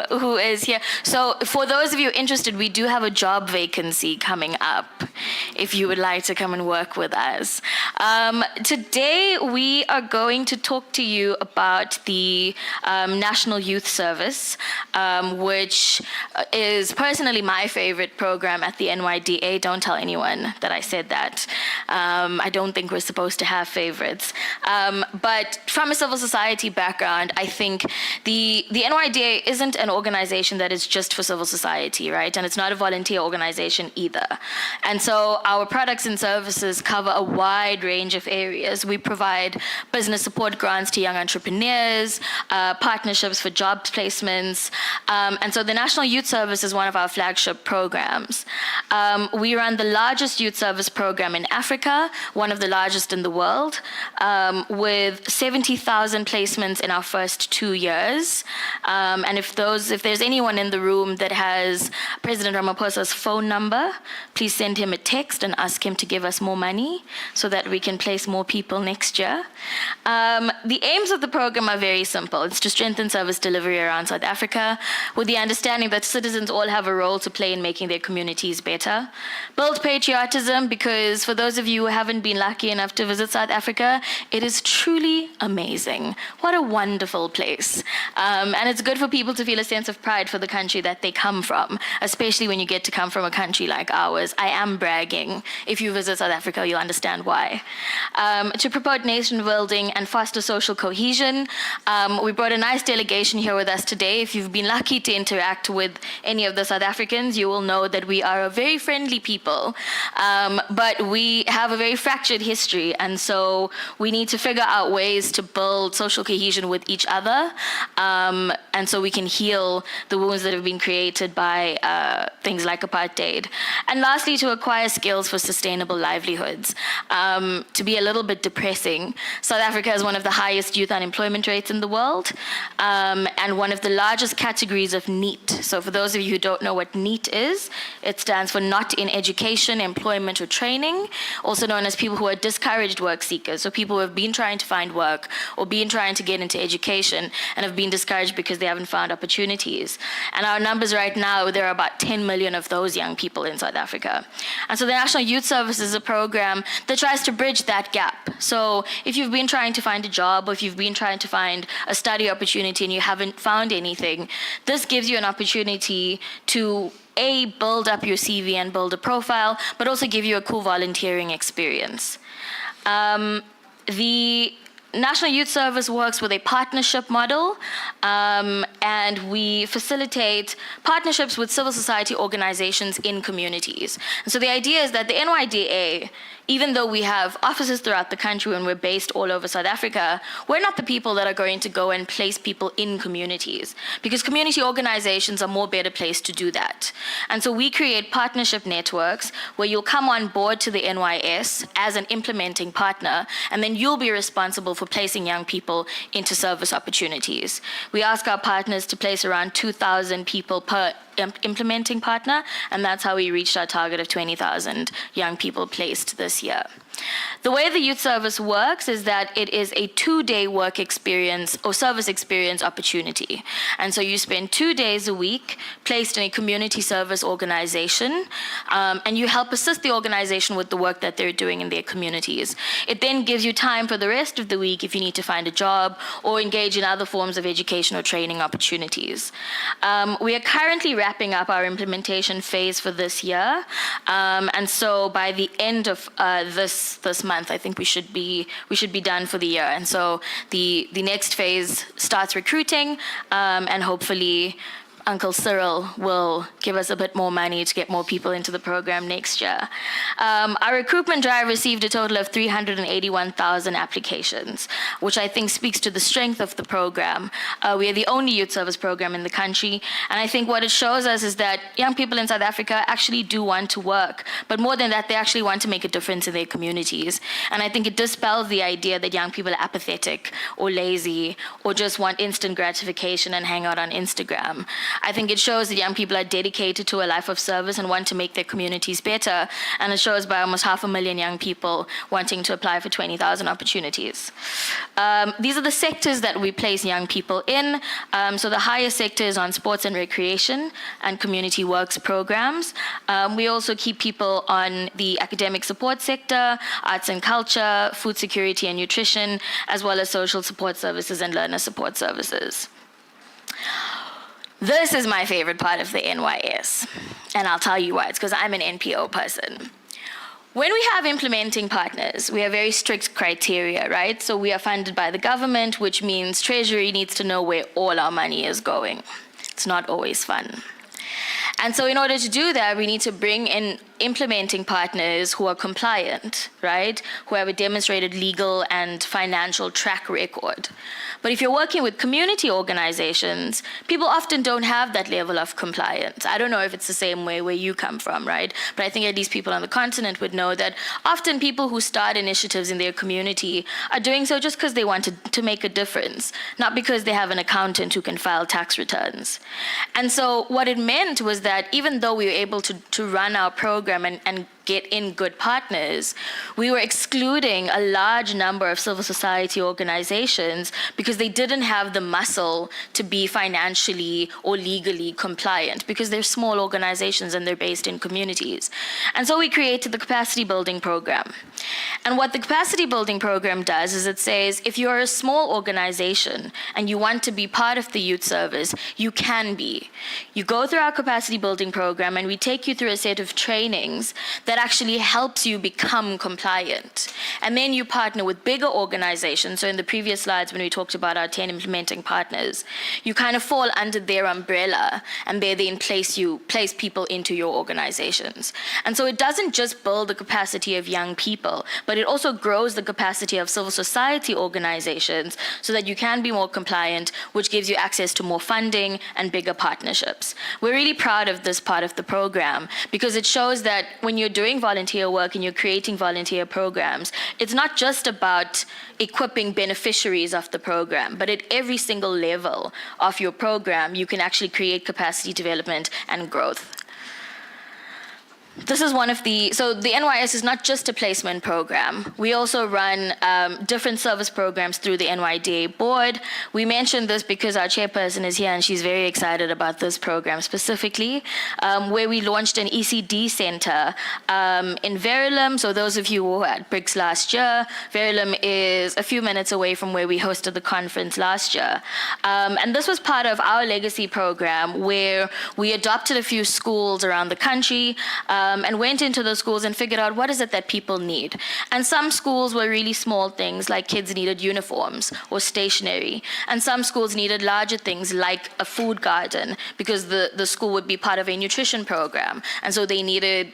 who is here. So for those of you interested, we do have a job vacancy coming up, if you would like to come and work with us. Today, we are going to talk to you about the National Youth Service, which is personally my favorite program at the NYDA. Don't tell anyone that I said that. I don't think we're supposed to have favorites. But from a civil society background, I think the NYDA isn't an organization that is just for civil society, right? And it's not a volunteer organization either. And so our products and services cover a wide range of areas. We provide business support grants to young entrepreneurs, partnerships for job placements. And so the National Youth Service is one of our flagship programs. We run the largest youth service program in Africa, one of the largest in the world, with 70,000 placements in our first 2 years. And if there's anyone in the room that has President Ramaphosa's phone number, please send him a text and ask him to give us more money so that we can place more people next year. The aims of the program are very simple. It's to strengthen service delivery around South Africa with the understanding that citizens all have a role to play in making their communities better. Build patriotism, because for those of you who haven't been lucky enough to visit South Africa, it is truly amazing. What a wonderful place. And it's good for people to feel a sense of pride for the country that they come from, especially when you get to come from a country like ours. I am bragging. If you visit South Africa, you'll understand why. To promote nation building and foster social cohesion, we brought a nice delegation here with us today. If you've been lucky to interact with any of the South Africans, you will know that we are a very friendly people, but we have a very fractured history, and so we need to figure out ways to build social cohesion with each other, and so we can heal the wounds that have been created by things like apartheid. And lastly, to acquire skills for sustainable livelihoods. To be a little bit depressing, South Africa has one of the highest youth unemployment rates in the world, and one of the largest categories of NEET. So for those of you who don't know what NEET is, it stands for not in education, employment, or training, also known as people who are discouraged work seekers. So people who have been trying to find work or been trying to get into education and have been discouraged because they haven't found opportunities. And our numbers right now, there are about 10 million of those young people in South Africa. And so the National Youth Service is a program that tries to bridge that gap. So if you've been trying to find a job, or if you've been trying to find a study opportunity and you haven't found anything, this gives you an opportunity to build up your CV and build a profile, but also give you a cool volunteering experience. The National Youth Service works with a partnership model, and we facilitate partnerships with civil society organizations in communities. And so the idea is that the NYDA, even though we have offices throughout the country and we're based all over South Africa, we're not the people that are going to go and place people in communities, because community organizations are more better placed to do that. And so we create partnership networks where you'll come on board to the NYS as an implementing partner, and then you'll be responsible for placing young people into service opportunities. We ask our partners to place around 2,000 people per implementing partner, and that's how we reached our target of 20,000 young people placed this year. The way the youth service works is that it is a 2-day work experience or service experience opportunity. And so you spend 2 days a week placed in a community service organization, and you help assist the organization with the work that they're doing in their communities. It then gives you time for the rest of the week if you need to find a job or engage in other forms of education or training opportunities. We are currently wrapping up our implementation phase for this year. And so by the end of this this month, I think we should be done for the year. And so the next phase starts recruiting, and hopefully Uncle Cyril will give us a bit more money to get more people into the program next year. Our recruitment drive received a total of 381,000 applications, which I think speaks to the strength of the program. We are the only youth service program in the country, and I think what it shows us is that young people in South Africa actually do want to work, but more than that, they actually want to make a difference in their communities. And I think it dispels the idea that young people are apathetic or lazy or just want instant gratification and hang out on Instagram. I think it shows that young people are dedicated to a life of service and want to make their communities better. And it shows by almost 500,000 young people wanting to apply for 20,000 opportunities. These are the sectors that we place young people in. So the highest sector is on sports and recreation and community works programs. We also keep people on the academic support sector, arts and culture, food security and nutrition, as well as social support services and learner support services. This is my favorite part of the NYS, and I'll tell you why. It's because I'm an NPO person. When we have implementing partners, we have very strict criteria, right? So we are funded by the government, which means Treasury needs to know where all our money is going. It's not always fun. And so in order to do that, we need to bring in implementing partners who are compliant, right? Who have a demonstrated legal and financial track record. But if you're working with community organizations, people often don't have that level of compliance. I don't know if it's the same way where you come from, right? But I think at least people on the continent would know that often people who start initiatives in their community are doing so just because they want to make a difference, not because they have an accountant who can file tax returns. And so what it meant was that even though we were able to run our program and get in good partners, we were excluding a large number of civil society organizations because they didn't have the muscle to be financially or legally compliant because they're small organizations and they're based in communities. And so we created the capacity building program. And what the capacity building program does is it says, if you're a small organization and you want to be part of the youth service, you can be. You go through our capacity building program and we take you through a set of trainings that actually helps you become compliant. And then you partner with bigger organizations. So in the previous slides, when we talked about our 10 implementing partners, you kind of fall under their umbrella and they then place people into your organizations. And so it doesn't just build the capacity of young people, but it also grows the capacity of civil society organizations so that you can be more compliant, which gives you access to more funding and bigger partnerships. We're really proud of this part of the program because it shows that when you're doing volunteer work and you're creating volunteer programs, it's not just about equipping beneficiaries of the program, but at every single level of your program, you can actually create capacity development and growth. This is so the NYS is not just a placement program. We also run different service programs through the NYDA board. We mentioned this because our chairperson is here and she's very excited about this program specifically, where we launched an ECD center in Verulam. So those of you who were at BRICS last year, Verulam is a few minutes away from where we hosted the conference last year. And this was part of our legacy program where we adopted a few schools around the country and went into those schools and figured out what is it that people need. And some schools were really small things, like kids needed uniforms or stationery. And some schools needed larger things, like a food garden, because the school would be part of a nutrition program. And so they needed,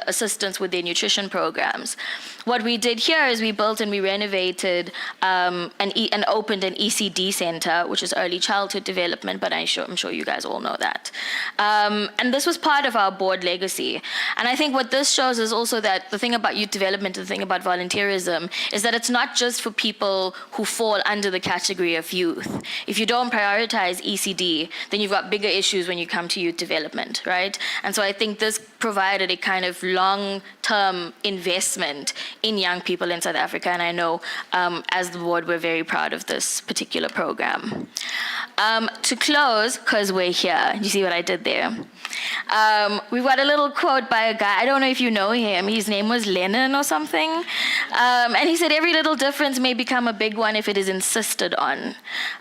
assistance with their nutrition programs. What we did here is we built and we renovated and opened an ECD center, which is early childhood development, but I'm sure you guys all know that. And this was part of our board legacy. And I think what this shows is also that the thing about youth development, the thing about volunteerism, is that it's not just for people who fall under the category of youth. If you don't prioritize ECD, then you've got bigger issues when you come to youth development, right? And so I think this provided a kind of long-term investment in young people in South Africa. And I know as the board, we're very proud of this particular program. To close, because we're here, you see what I did there? We've got a little quote by a guy, I don't know if you know him, his name was Lennon or something, and he said, every little difference may become a big one if it is insisted on.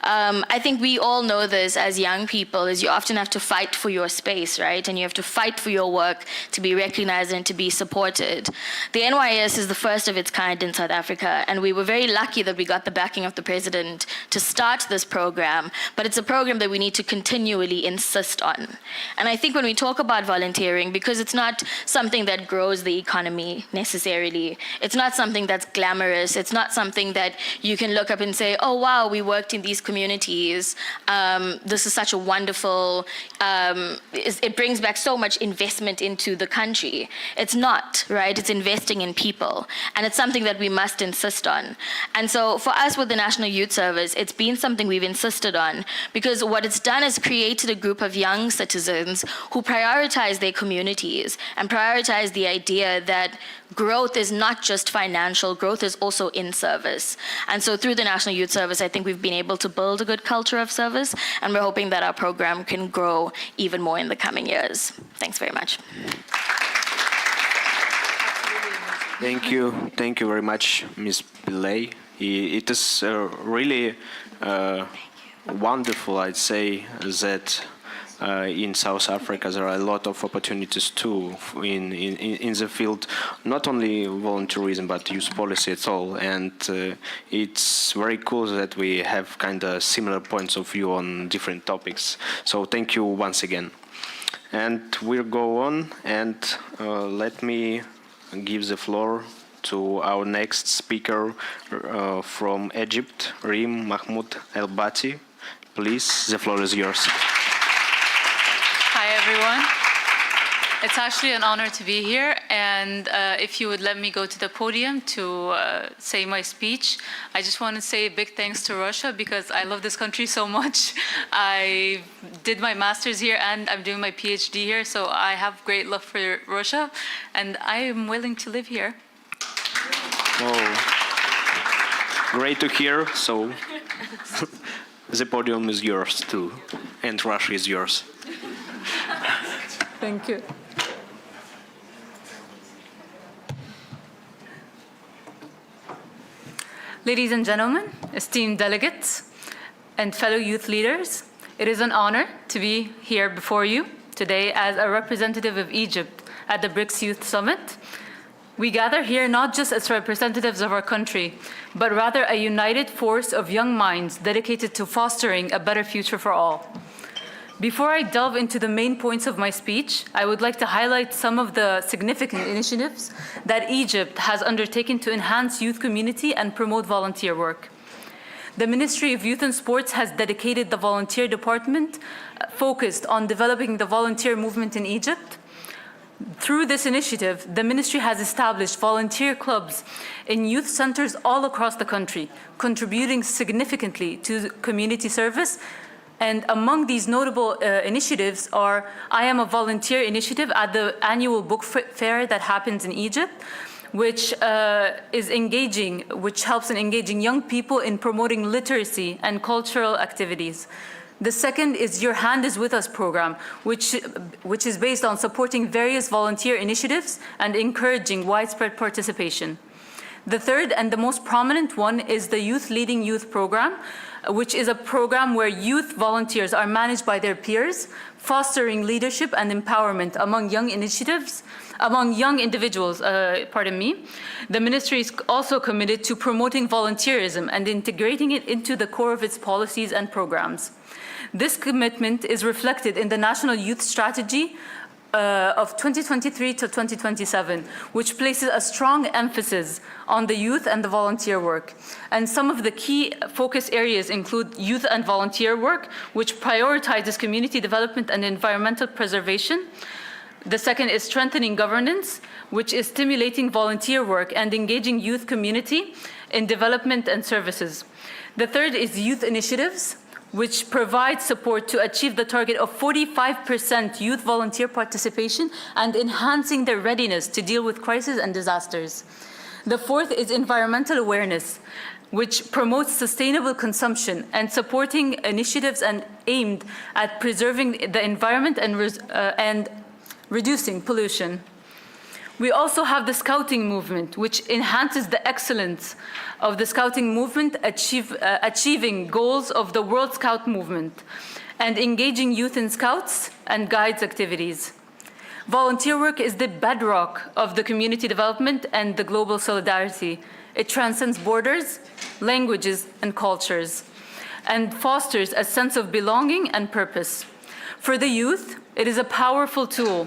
I think we all know this as young people, is you often have to fight for your space, right? And you have to fight for your work to be recognized and to be supported. The NYS is the first of its kind in South Africa, and we were very lucky that we got the backing of the president to start this program, but it's a program that we need to continually insist on. And I think when we talk about volunteering, because it's not something that grows the economy necessarily, it's not something that's glamorous, it's not something that you can look up and say, oh wow, we worked in these communities, this is such a wonderful, it brings back so much investment into the country. It's not, right? It's investing in people. And it's something that we must insist on. And so for us with the National Youth Service, it's been something we've insisted on, because what it's done is created a group of young citizens who prioritize their communities and prioritize the idea that growth is not just financial, growth is also in service. And so through the National Youth Service, I think we've been able to build a good culture of service, and we're hoping that our program can grow even more in the coming years. Thanks very much. Thank you very much, Ms. Pillay. It is really wonderful, I'd say, that in South Africa there are a lot of opportunities too in the field, not only volunteerism but youth policy at all. And it's very cool that we have kind of similar points of view on different topics. So thank you once again. And we'll go on, and let me give the floor to our next speaker from Egypt, Reem Mahmoud El Bati. Please, the floor is yours. Hi, everyone. It's actually an honor to be here, and if you would let me go to the podium to say my speech, I just want to say a big thanks to Russia, because I love this country so much. I did my master's here and I'm doing my PhD here, so I have great love for Russia, and I am willing to live here. Oh, great to hear. So the podium is yours too, and Russia is yours. Thank you. Ladies and gentlemen, esteemed delegates, and fellow youth leaders, it is an honor to be here before you today as a representative of Egypt at the BRICS Youth Summit. We gather here not just as representatives of our country, but rather a united force of young minds dedicated to fostering a better future for all. Before I delve into the main points of my speech, I would like to highlight some of the significant initiatives that Egypt has undertaken to enhance youth community and promote volunteer work. The Ministry of Youth and Sports has dedicated the volunteer department focused on developing the volunteer movement in Egypt. Through this initiative, the ministry has established volunteer clubs in youth centers all across the country, contributing significantly to community service. And among these notable initiatives are I Am a Volunteer initiative at the annual book fair that happens in Egypt, which helps in engaging young people in promoting literacy and cultural activities. The second is Your Hand is With Us program, which is based on supporting various volunteer initiatives and encouraging widespread participation. The third and the most prominent one is the Youth Leading Youth program, which is a program where youth volunteers are managed by their peers, fostering leadership and empowerment among young individuals. The ministry is also committed to promoting volunteerism and integrating it into the core of its policies and programs. This commitment is reflected in the National Youth Strategy of 2023 to 2027, which places a strong emphasis on the youth and the volunteer work. And some of the key focus areas include youth and volunteer work, which prioritizes community development and environmental preservation. The second is strengthening governance, which is stimulating volunteer work and engaging youth community in development and services. The third is youth initiatives, which provides support to achieve the target of 45% youth volunteer participation and enhancing their readiness to deal with crises and disasters. The fourth is environmental awareness, which promotes sustainable consumption and supporting initiatives and aimed at preserving the environment and reducing pollution. We also have the Scouting movement, which enhances the excellence of the Scouting movement, achieving goals of the World Scout movement, and engaging youth in Scouts and Guides activities. Volunteer work is the bedrock of the community development and the global solidarity. It transcends borders, languages, and cultures, and fosters a sense of belonging and purpose. For the youth, it is a powerful tool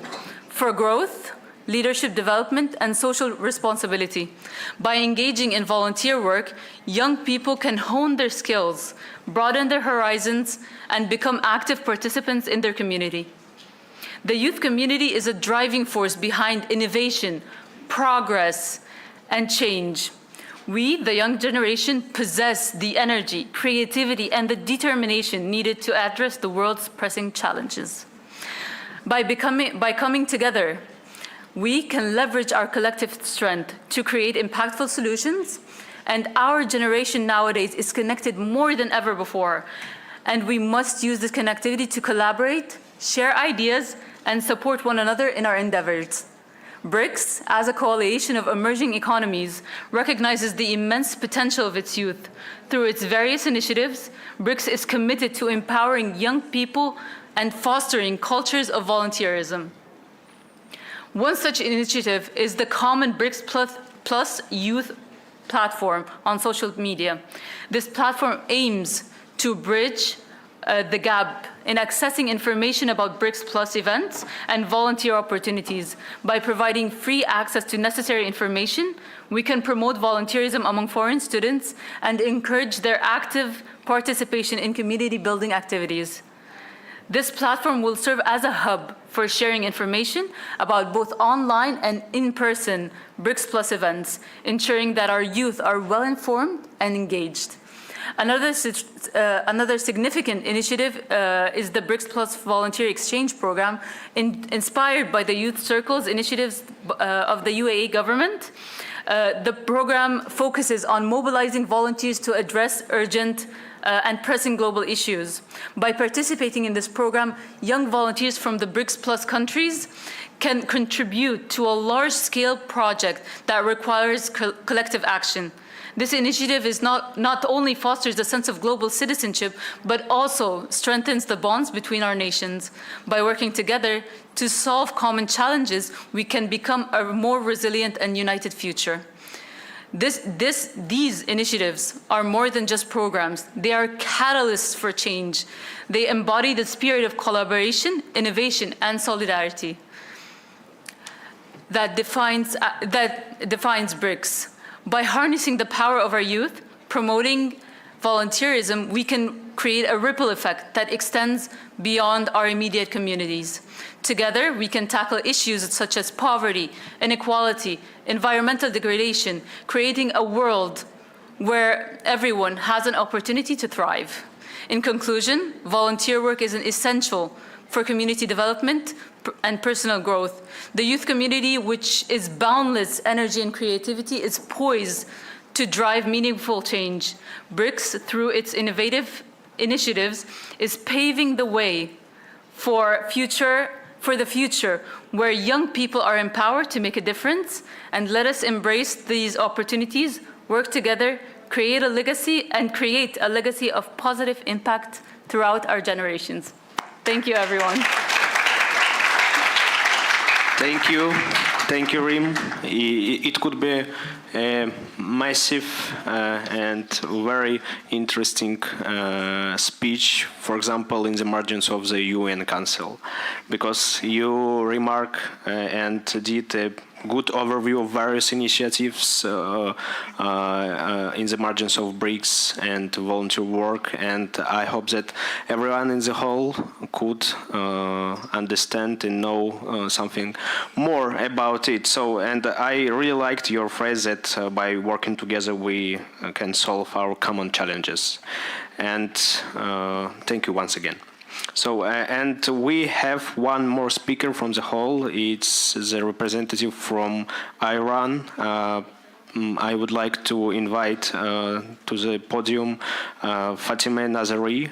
for growth, leadership development, and social responsibility. By engaging in volunteer work, young people can hone their skills, broaden their horizons, and become active participants in their community. The youth community is a driving force behind innovation, progress, and change. We, the young generation, possess the energy, creativity, and the determination needed to address the world's pressing challenges. By coming together, we can leverage our collective strength to create impactful solutions, and our generation nowadays is connected more than ever before, and we must use this connectivity to collaborate, share ideas, and support one another in our endeavors. BRICS, as a coalition of emerging economies, recognizes the immense potential of its youth. Through its various initiatives, BRICS is committed to empowering young people and fostering cultures of volunteerism. One such initiative is the common BRICS Plus Youth platform on social media. This platform aims to bridge the gap in accessing information about BRICS Plus events and volunteer opportunities. By providing free access to necessary information, we can promote volunteerism among foreign students and encourage their active participation in community building activities. This platform will serve as a hub for sharing information about both online and in-person BRICS Plus events, ensuring that our youth are well-informed and engaged. Another significant initiative is the BRICS Plus Volunteer Exchange Program, inspired by the Youth Circles initiatives of the UAE government. The program focuses on mobilizing volunteers to address urgent and pressing global issues. By participating in this program, young volunteers from the BRICS Plus countries can contribute to a large-scale project that requires collective action. This initiative is not only fosters a sense of global citizenship, but also strengthens the bonds between our nations. By working together to solve common challenges, we can become a more resilient and united future. These initiatives are more than just programs. They are catalysts for change. They embody the spirit of collaboration, innovation, and solidarity that defines BRICS. By harnessing the power of our youth, promoting volunteerism, we can create a ripple effect that extends beyond our immediate communities. Together, we can tackle issues such as poverty, inequality, environmental degradation, creating a world where everyone has an opportunity to thrive. In conclusion, volunteer work is essential for community development and personal growth. The youth community, which is boundless energy and creativity, is poised to drive meaningful change. BRICS, through its innovative initiatives, is paving the way for the future, where young people are empowered to make a difference. And let us embrace these opportunities, work together, create a legacy of positive impact throughout our generations. Thank you, everyone. Thank you, Rim. It could be a massive and very interesting speech, for example, in the margins of the UN Council, because you remark and did a good overview of various initiatives in the margins of BRICS and volunteer work, and I hope that everyone in the whole could understand and know something more about it. So, and I really liked your phrase that by working together we can solve our common challenges. And thank you once again. So, and we have one more speaker from the hall. It's the representative from Iran, I would like to invite to the podium Fatime Nazari,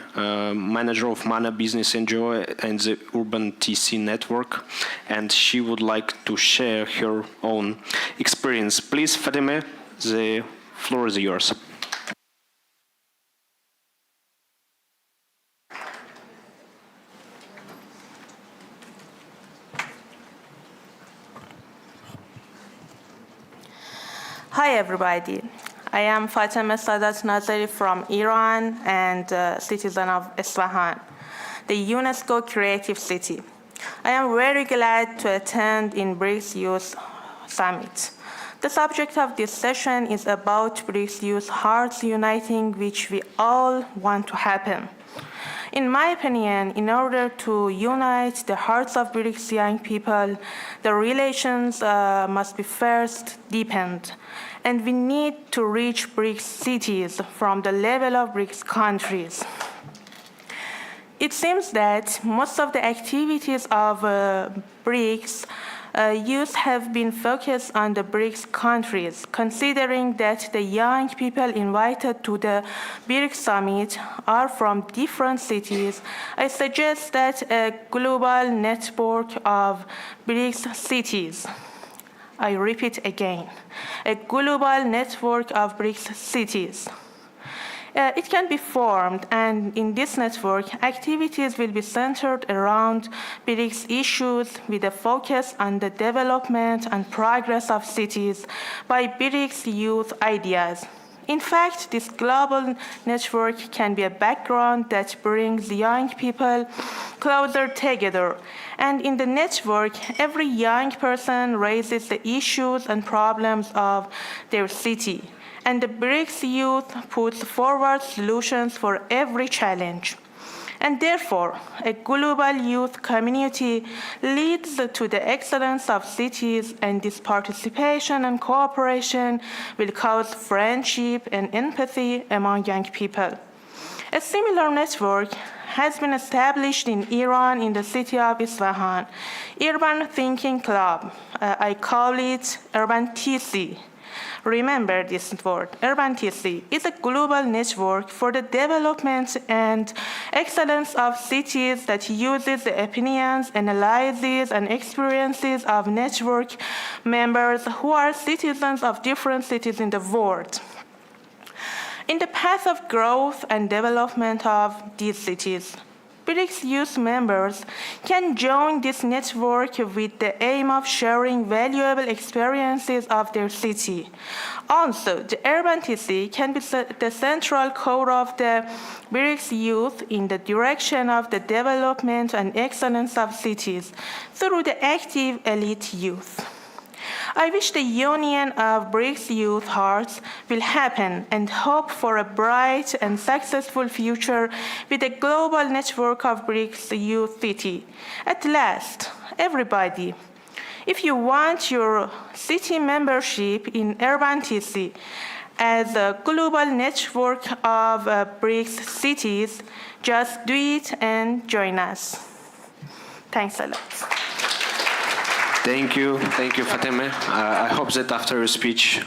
manager of Mana Business NGO and the Urban TC Network, and she would like to share her own experience. Please, Fatime, the floor is yours. Hi everybody, I am Fatime Sadat Nazari from Iran and citizen of Isfahan, the UNESCO Creative City. I am very glad to attend in BRICS Youth Summit. The subject of this session is about BRICS Youth Hearts Uniting, which we all want to happen. In my opinion, in order to unite the hearts of BRICS young people, the relations must be first deepened. And we need to reach BRICS cities from the level of BRICS countries. It seems that most of the activities of BRICS youth have been focused on the BRICS countries. Considering that the young people invited to the BRICS summit are from different cities, I suggest that a global network of BRICS cities, I repeat again, a global network of BRICS cities. It can be formed, and in this network, activities will be centered around BRICS issues with a focus on the development and progress of cities by BRICS youth ideas. In fact, this global network can be a background that brings young people closer together. And in the network, every young person raises the issues and problems of their city. And the BRICS youth puts forward solutions for every challenge. And therefore, a global youth community leads to the excellence of cities, and this participation and cooperation will cause friendship and empathy among young people. A similar network has been established in Iran in the city of Isfahan, Urban Thinking Club. I call it Urban TC. Remember this word, Urban TC is a global network for the development and excellence of cities that uses the opinions, analyses, and experiences of network members who are citizens of different cities in the world. In the path of growth and development of these cities, BRICS youth members can join this network with the aim of sharing valuable experiences of their city. Also, the Urban TC can be the central core of the BRICS youth in the direction of the development and excellence of cities through the active elite youth. I wish the union of BRICS youth hearts will happen and hope for a bright and successful future with a global network of BRICS youth city. At last, everybody, if you want your city membership in Urban TC as a global network of BRICS cities, just do it and join us. Thanks a lot. Thank you, Fatime. I hope that after your speech,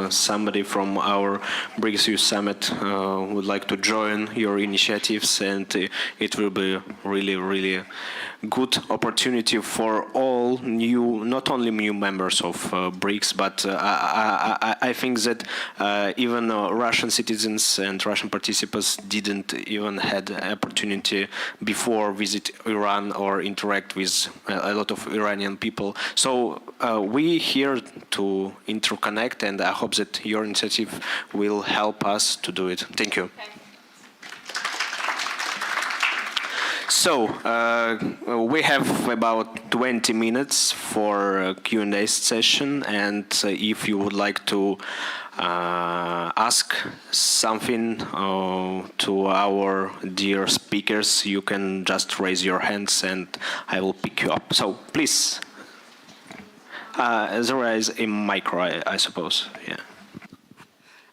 somebody from our BRICS Youth Summit would like to join your initiatives, and it will be really good opportunity for all new, not only new members of BRICS, but I think that even Russian citizens and Russian participants didn't even had opportunity before visit Iran or interact with a lot of Iranian people. So we here to interconnect, and I hope that your initiative will help us to do it. Thank you. So we have about 20 minutes for a Q&A session, and if you would like to ask something to our dear speakers, you can just raise your hands and I will pick you up. So please. There is a micro, I suppose. Yeah.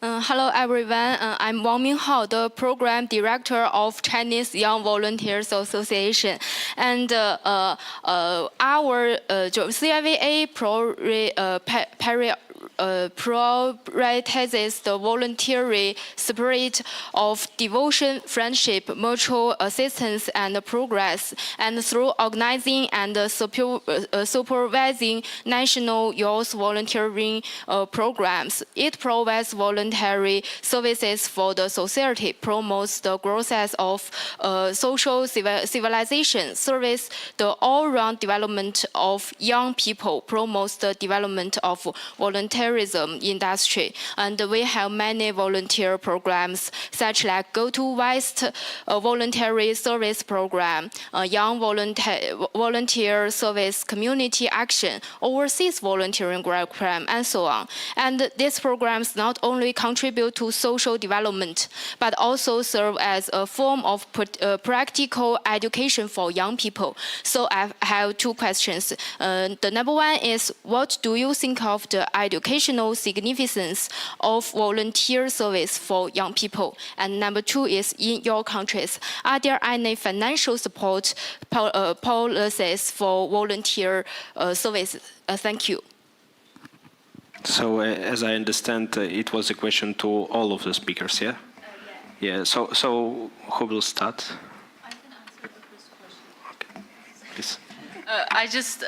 Hello everyone, I'm Wang Minghao, the Program Director of Chinese Young Volunteers Association. And our CIVA prioritizes the voluntary spirit of devotion, friendship, mutual assistance, and progress. And through organizing and supervising national youth volunteering programs, it provides voluntary services for the society, promotes the growth of social civilization, serves the all-round development of young people, promotes the development of volunteerism industry. And we have many volunteer programs, such like Go to West voluntary service program, young volunteer service community action, overseas volunteering program, and so on. And these programs not only contribute to social development, but also serve as a form of practical education for young people. So I have two questions. The number one is, what do you think of the educational significance of volunteer service for young people? And number two is, in your countries, are there any financial support policies for volunteer service? Thank you. So, as I understand, it was a question to all of the speakers, yeah? Yeah, so who will start? I can answer the first question. Okay, please. I just,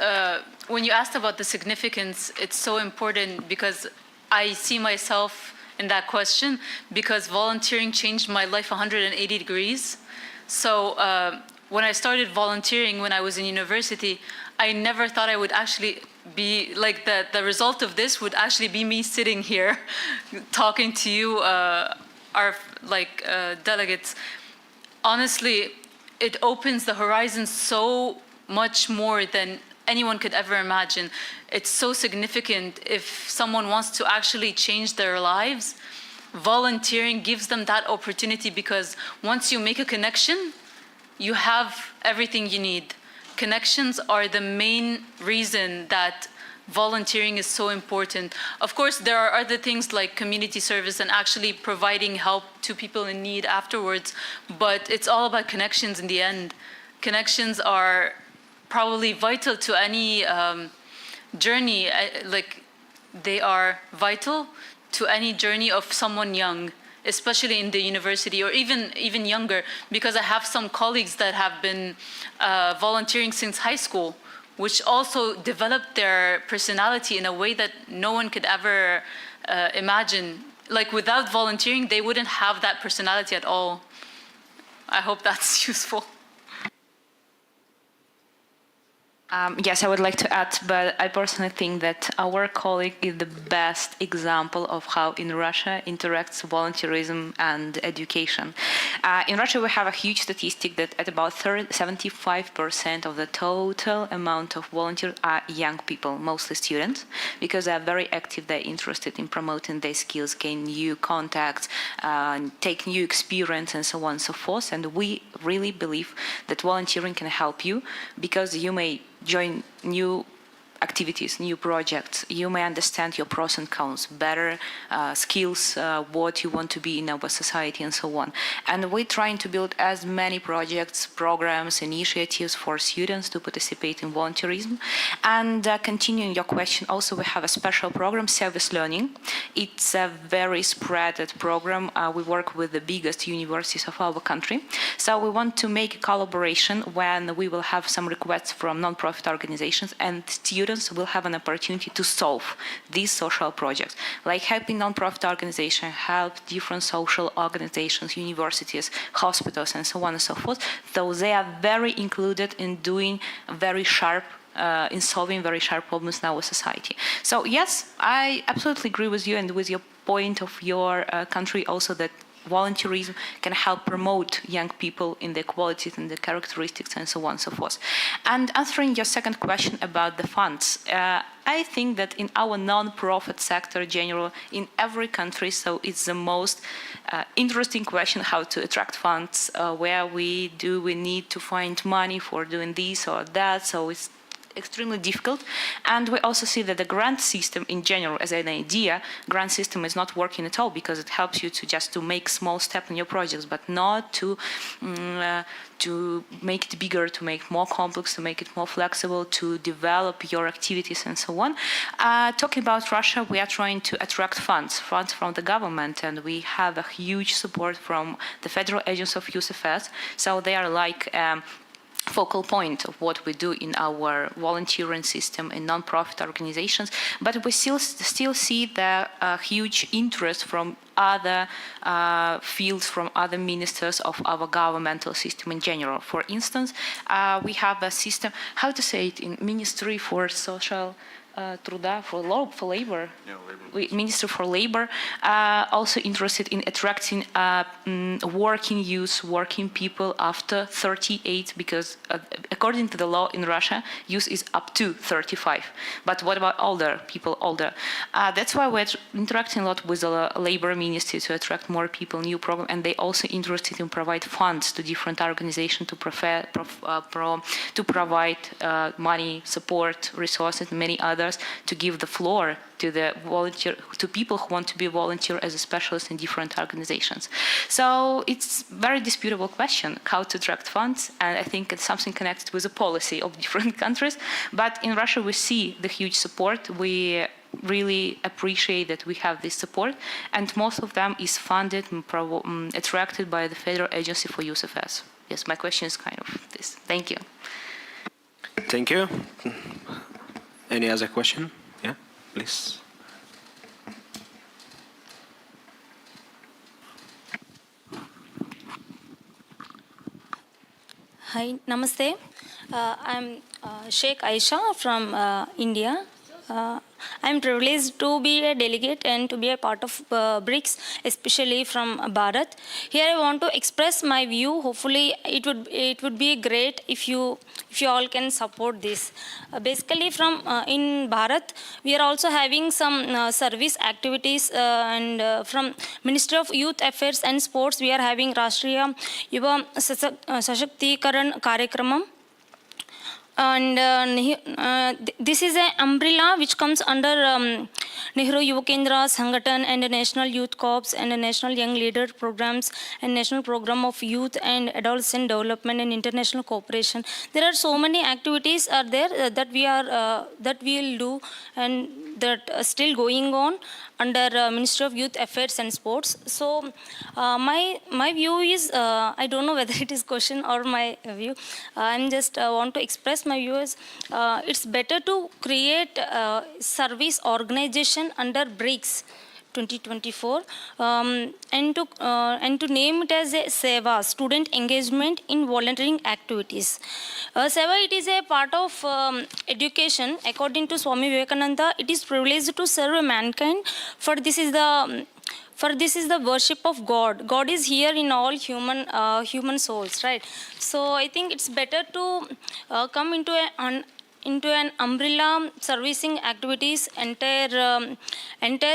when you asked about the significance, it's so important because I see myself in that question, because volunteering changed my life 180 degrees. So when I started volunteering when I was in university, I never thought I would actually be, like, the result of this would actually be me sitting here talking to you, our delegates. Honestly, it opens the horizon so much more than anyone could ever imagine. It's so significant if someone wants to actually change their lives. Volunteering gives them that opportunity, because once you make a connection, you have everything you need. Connections are the main reason that volunteering is so important. Of course, there are other things like community service and actually providing help to people in need afterwards, but it's all about connections in the end. Connections are probably vital to any journey, like they are vital to any journey of someone young, especially in the university, or even younger, because I have some colleagues that have been volunteering since high school, which also developed their personality in a way that no one could ever imagine. Like, without volunteering, they wouldn't have that personality at all. I hope that's useful. Yes, I would like to add, but I personally think that our colleague is the best example of how in Russia interacts volunteerism and education. In Russia, we have a huge statistic that at about 75% of the total amount of volunteers are young people, mostly students, because they are very active, they're interested in promoting their skills, gain new contacts, take new experience, and so on and so forth. And we really believe that volunteering can help you, because you may join new activities, new projects. You may understand your pros and cons, better skills, what you want to be in our society, and so on. And we're trying to build as many projects, programs, initiatives for students to participate in volunteerism. And continuing your question, also we have a special program, Service Learning. It's a very spread program. We work with the biggest universities of our country. So we want to make a collaboration when we will have some requests from non-profit organizations, and students will have an opportunity to solve these social projects, like helping non-profit organizations, help different social organizations, universities, hospitals, and so on and so forth. So they are very included in doing very sharp in solving very sharp problems in our society. So yes, I absolutely agree with you and with your point of your country also, that volunteerism can help promote young people in their qualities and their characteristics, and so on and so forth. And answering your second question about the funds, I think that in our non-profit sector in general, in every country, so it's the most interesting question how to attract funds, where we need to find money for doing this or that. So extremely difficult. And we also see that the grant system in general, as an idea, grant system is not working at all because it helps you to make small steps in your projects, but not to make it bigger, to make it more complex, to make it more flexible, to develop your activities and so on. Talking about Russia, we are trying to attract funds from the government, and we have a huge support from the Federal Agency of Youth Affairs. So they are like focal point of what we do in our volunteering system in non-profit organizations, but we still see the huge interest from other fields, from other ministers of our governmental system in general. For instance, we have a system, how to say it, in Ministry for Social Труда, for labor. Yeah, labor. Minister for Labor, also interested in attracting working youth, working people after 38, because according to the law in Russia, youth is up to 35. But what about older people, older? That's why we're interacting a lot with the Labor Ministry to attract more people, new program, and they also interested in provide funds to different organizations to provide money, support, resources, and many others, to give the floor to the people who want to be volunteer as a specialist in different organizations. So it's very disputable question how to attract funds, and I think it's something connected with the policy of different countries. But in Russia, we see the huge support. We really appreciate that we have this support, and most of them is funded and attracted by the Federal Agency for Youth Affairs. Yes, my question is kind of this. Thank you. Thank you. Any other question? Yeah, please. Hi, Namaste. I'm Sheikh Aisha from India. I'm privileged to be a delegate and to be a part of BRICS, especially from Bharat. Here I want to express my view. Hopefully it would be great if you all can support this. Basically from in Bharat, we are also having some service activities and from Ministry of Youth Affairs and Sports, we are having Rashtriya Yuva Sashakti-karan Karyakramam. And this is an umbrella which comes under Nehru Yuva Kendra Sangathan and the National Youth Corps and the National Young Leader Programs and National Program of Youth and Adolescent Development and International Cooperation. There are so many activities are there that we will do and that are still going on under Ministry of Youth Affairs and Sports. So my view is, I don't know whether it is question or my view. I'm just want to express my view is, it's better to create service organization under BRICS 2024 and to name it as a SEVA, Student Engagement in Volunteering Activities. SEVA, it is a part of education. According to Swami Vivekananda, it is privileged to serve mankind, for this is the worship of God. God is here in all human souls, right? So I think it's better to come into an umbrella servicing activities entire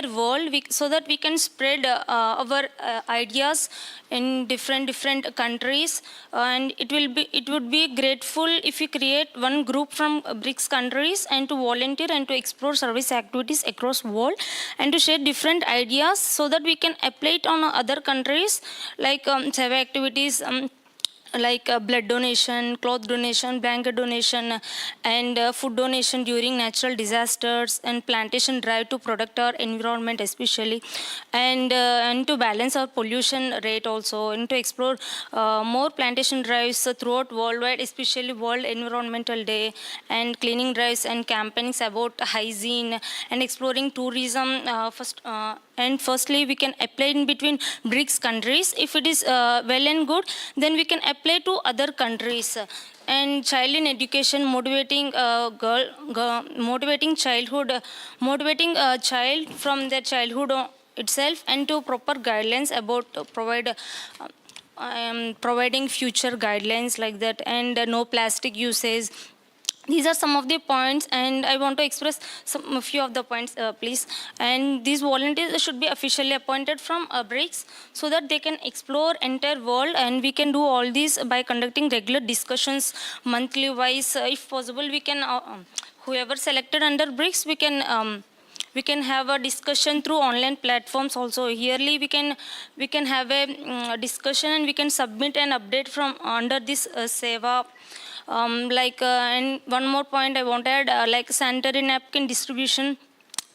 world, so that we can spread our ideas in different countries, and it would be grateful if we create one group from BRICS countries and to volunteer and to explore service activities across world and to share different ideas so that we can apply it on other countries, like survey activities, like blood donation, cloth donation, blanket donation, and food donation during natural disasters, and plantation drive to protect our environment especially, and to balance our pollution rate also, and to explore more plantation drives throughout worldwide, especially World Environmental Day, and cleaning drives and campaigns about hygiene and exploring tourism. Firstly, we can apply in between BRICS countries. If it is well and good, then we can apply to other countries. And child in education, motivating motivating a child from their childhood itself, and to proper guidelines about providing future guidelines like that, and no plastic usage, these are some of the points, and I want to express a few of the points, please. And these volunteers should be officially appointed from BRICS so that they can explore entire world, and we can do all these by conducting regular discussions monthly wise. If possible, we can, whoever selected under BRICS, we can have a discussion through online platforms also. Yearly, we can have a discussion, and we can submit an update from under this Seva. And one more point I want to add, like sanitary napkin distribution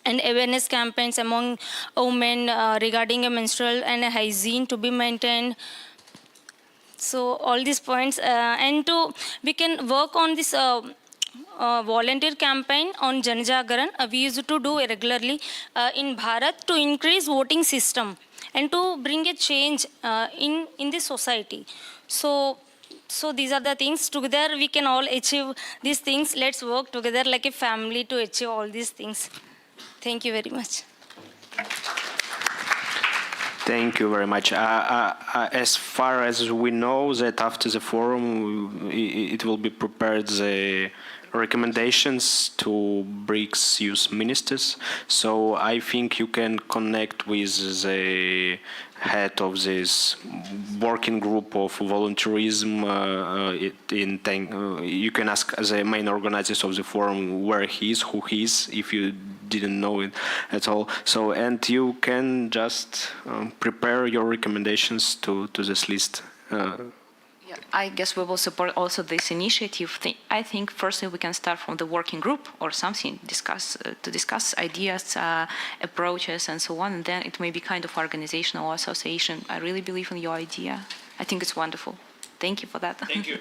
and awareness campaigns among women regarding a menstrual and a hygiene to be maintained. So all these points, we can work on this volunteer campaign on Janjagaran. We used to do regularly in Bharat to increase voting system and to bring a change in the society. So these are the things. Together we can all achieve these things. Let's work together like a family to achieve all these things. Thank you very much. Thank you very much. As far as we know, that after the forum, it will be prepared the recommendations to BRICS youth ministers. So I think you can connect with the head of this working group of volunteerism. You can ask the main organizers of the forum where he is, who he is, if you didn't know it at all. So, and you can just prepare your recommendations to this list. Yeah, I guess we will support also this initiative. I think firstly we can start from the working group or something, to discuss ideas, approaches, and so on. And then it may be kind of organization or association. I really believe in your idea. I think it's wonderful. Thank you for that. Thank you.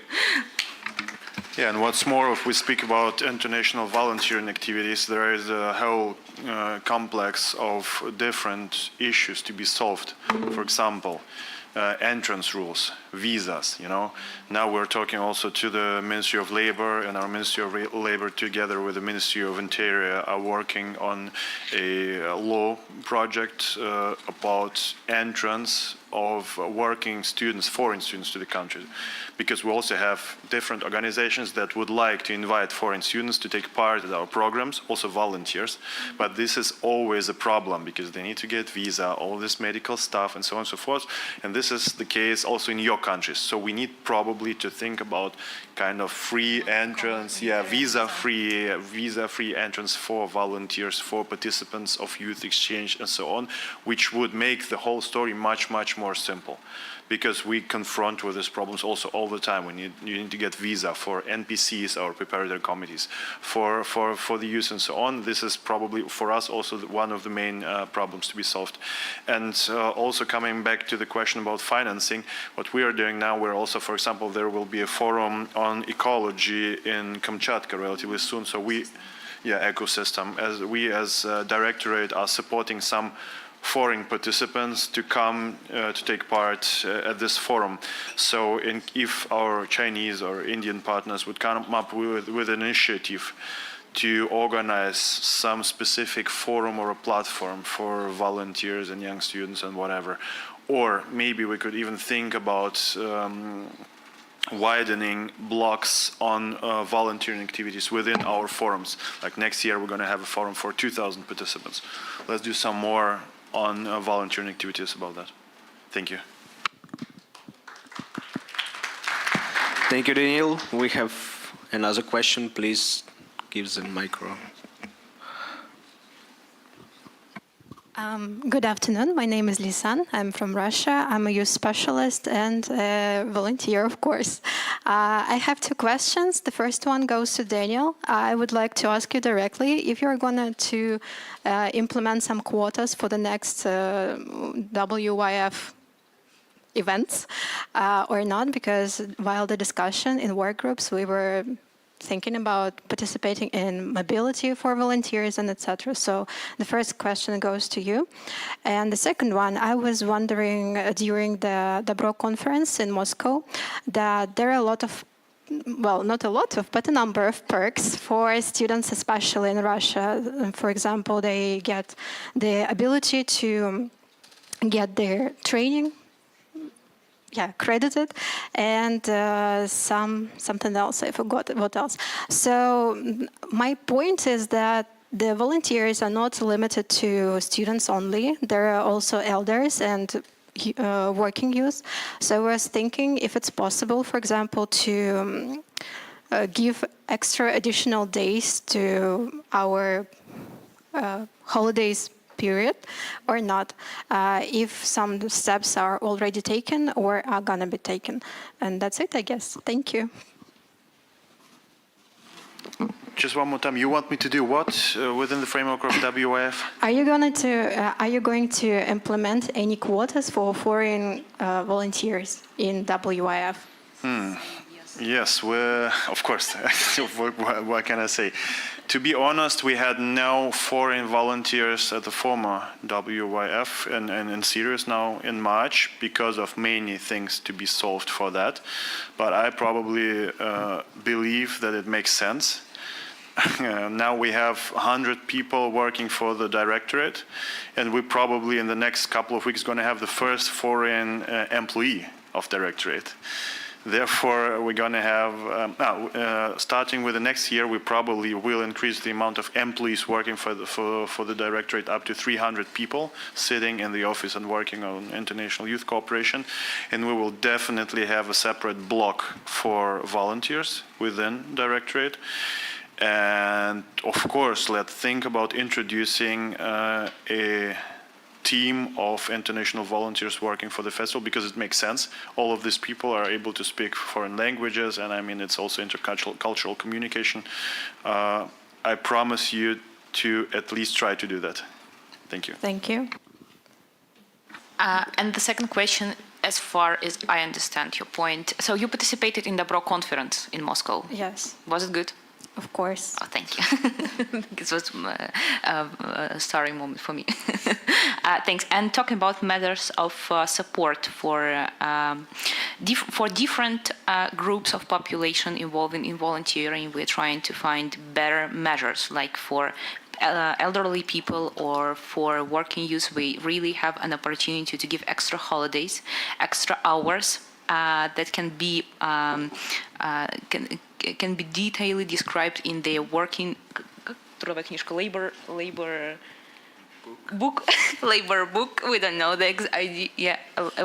Yeah, and what's more, if we speak about international volunteering activities, there is a whole complex of different issues to be solved. For example, entrance rules, visas, you know. Now we're talking also to the Ministry of Labor, and our Ministry of Labor together with the Ministry of Interior are working on a law project about entrance of working students, foreign students to the country. Because we also have different organizations that would like to invite foreign students to take part in our programs, also volunteers. But this is always a problem because they need to get visa, all this medical stuff, and so on and so forth. And this is the case also in your countries. So we need probably to think about kind of free entrance, visa-free entrance for volunteers, for participants of youth exchange, and so on, which would make the whole story much, much more simple. Because we confront with these problems also all the time. You need to get visa for NPCs or preparatory committees, for the youth and so on. This is probably for us also one of the main problems to be solved. And also coming back to the question about financing, what we are doing now, we're also, for example, there will be a forum on ecology in Kamchatka relatively soon. So ecosystem, as directorate are supporting some foreign participants to come to take part at this forum. So if our Chinese or Indian partners would come up with an initiative to organize some specific forum or a platform for volunteers and young students and whatever, or maybe we could even think about widening blocks on volunteering activities within our forums. Like next year, we're going to have a forum for 2,000 participants. Let's do some more on volunteering activities about that. Thank you. Thank you, Daniel. We have another question. Please give the micro. Good afternoon. My name is Lisan. I'm from Russia. I'm a youth specialist and a volunteer, of course. I have two questions. The first one goes to Daniel. I would like to ask you directly if you're going to implement some quotas for the next WYF events or not, because while the discussion in work groups, we were thinking about participating in mobility for volunteers and etc. So the first question goes to you. And the second one, I was wondering during the BRO conference in Moscow that there are a lot of, well, not a lot of, but a number of perks for students, especially in Russia. For example, they get the ability to get their training credited, and something else. I forgot what else. So my point is that the volunteers are not limited to students only. There are also elders and working youth. So I was thinking if it's possible, for example, to give extra additional days to our holidays period or not, if some steps are already taken or are gonna be taken. And that's it, I guess. Thank you. Just one more time. You want me to do what within the framework of WIF? Are you going to implement any quotas for foreign volunteers in WIF? Yes, of course. What can I say? To be honest, we had no foreign volunteers at the former WIF and in Sirius now in March because of many things to be solved for that. But I probably believe that it makes sense. Now we have 100 people working for the directorate, and we probably in the next couple of weeks going to have the first foreign employee of directorate. Therefore, we're going to have, starting with the next year, we probably will increase the amount of employees working for the directorate up to 300 people sitting in the office and working on international youth cooperation. And we will definitely have a separate block for volunteers within directorate. And of course, let's think about introducing a team of international volunteers working for the festival because it makes sense. All of these people are able to speak foreign languages, and I mean, it's also intercultural communication. I promise you to at least try to do that. Thank you. Thank you. And the second question, as far as I understand your point, so you participated in the BRO conference in Moscow. Yes. Was it good? Of course. Oh, thank you. It was a starring moment for me. Thanks. And talking about matters of support for different groups of population involving in volunteering, we're trying to find better measures, like for elderly people or for working youth. We really have an opportunity to give extra holidays, extra hours that can be can be detailedly described in their working labor book. Labor book. We don't know the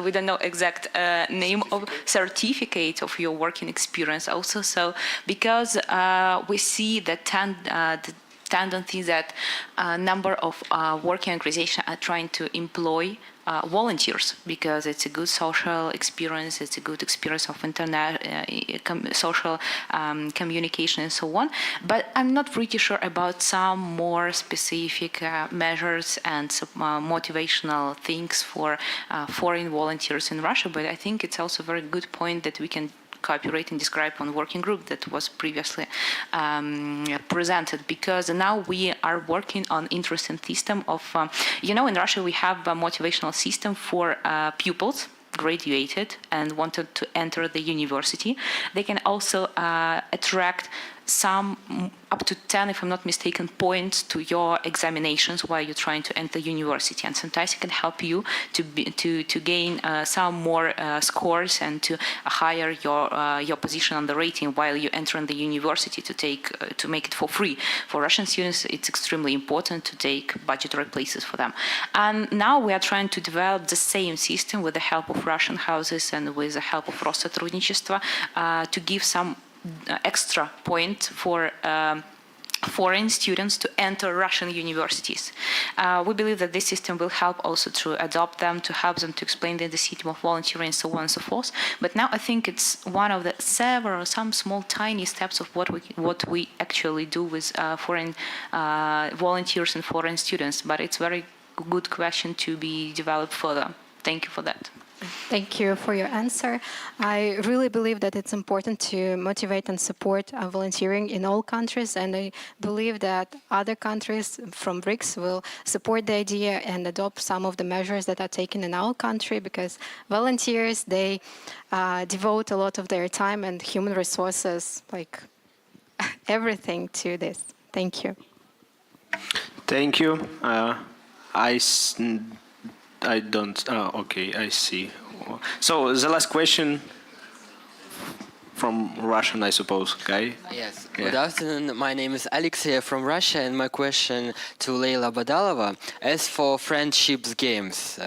we don't know exact name of certificate of your working experience. Also, so because we see the tendency that a number of working organizations are trying to employ volunteers because it's a good social experience, it's a good experience of internet, social communication and so on. But I'm not pretty sure about some more specific measures and motivational things for foreign volunteers in Russia. But I think it's also a very good point that we can cooperate and describe on working group that was previously presented, because now we are working on interesting system of, in Russia we have a motivational system for pupils graduated and wanted to enter the university. They can also attract some up to 10, if I'm not mistaken, points to your examinations while you're trying to enter university, and sometimes it can help you to gain some more scores and to higher your position on the rating while you enter in the university to make it for free. For Russian students, it's extremely important to take budgetary places for them. And now we are trying to develop the same system with the help of Russian houses and with the help of Россотрудничество to give some extra point for foreign students to enter Russian universities. We believe that this system will help also to adopt them, to help them to explain the system of volunteering and so on and so forth. But now I think it's one of the some small tiny steps of what we actually do with foreign volunteers and foreign students. But it's a very good question to be developed further. Thank you for that. Thank you for your answer. I really believe that it's important to motivate and support volunteering in all countries, and I believe that other countries from BRICS will support the idea and adopt some of the measures that are taken in our country, because volunteers, they devote a lot of their time and human resources, like everything to this. Thank you. Thank you. I don't. Okay, I see. So the last question from Russian, I suppose, Guy? Yes. Yeah. Good afternoon. My name is Alexey from Russia, and my question to Leila Badalova. As for Friendships Games,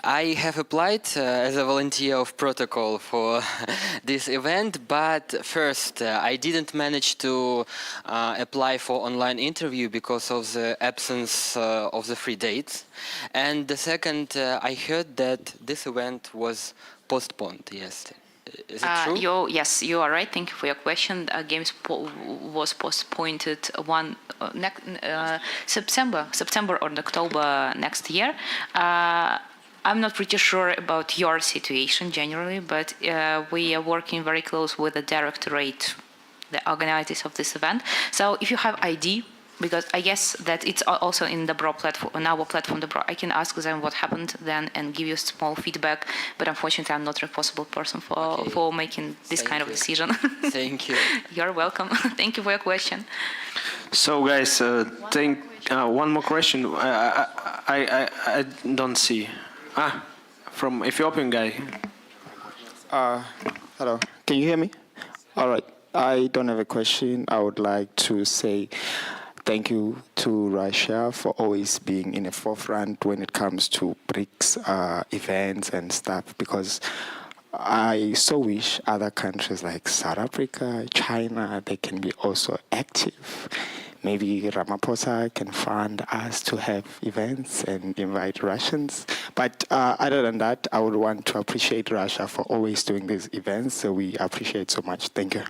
I have applied as a volunteer of protocol for this event, but first, I didn't manage to apply for online interview because of the absence of the free dates. And the second, I heard that this event was postponed. Yes. Is it true? Yes, you are right. Thank you for your question. Games was postponed September or October next year. I'm not pretty sure about your situation generally, but we are working very close with the directorate, the organizers of this event. So if you have ID, because I guess that it's also in the BRO platform, on our platform, the BRO, I can ask them what happened then and give you small feedback. But unfortunately, I'm not a responsible person for making this kind of decision. Thank you. You're welcome. Thank you for your question. So, guys, one more question. I don't see. From Ethiopian guy. Hello. Can you hear me? All right. I don't have a question. I would like to say thank you to Russia for always being in the forefront when it comes to BRICS events and stuff, because I so wish other countries like South Africa, China, they can be also active. Maybe Ramaphosa can fund us to have events and invite Russians. But other than that, I would want to appreciate Russia for always doing these events. So we appreciate so much. Thank you.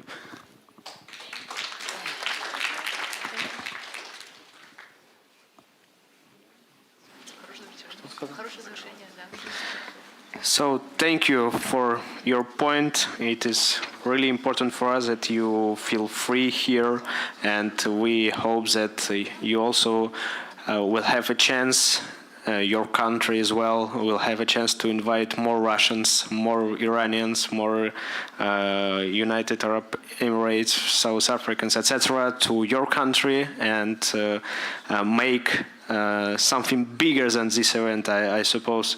So thank you for your point. It is really important for us that you feel free here, and we hope that you also will have a chance, your country as well, will have a chance to invite more Russians, more Iranians, more United Arab Emirates, South Africans, etc. to your country and make something bigger than this event, I suppose.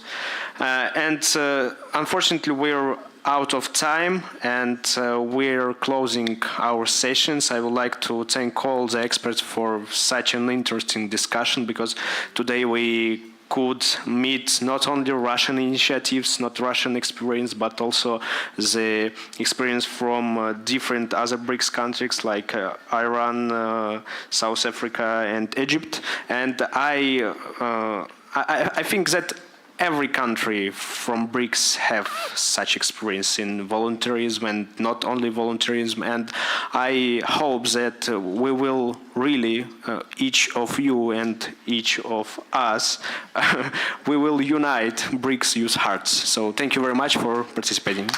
Unfortunately, we're out of time, and we're closing our sessions. I would like to thank all the experts for such an interesting discussion, because today we could meet not only Russian initiatives, not Russian experience, but also the experience from different other BRICS countries like Iran, South Africa, and Egypt. And I think that every country from BRICS have such experience in volunteerism, and not only volunteerism. And I hope that we will really, each of you and each of us, we will unite BRICS youth hearts. So thank you very much for participating.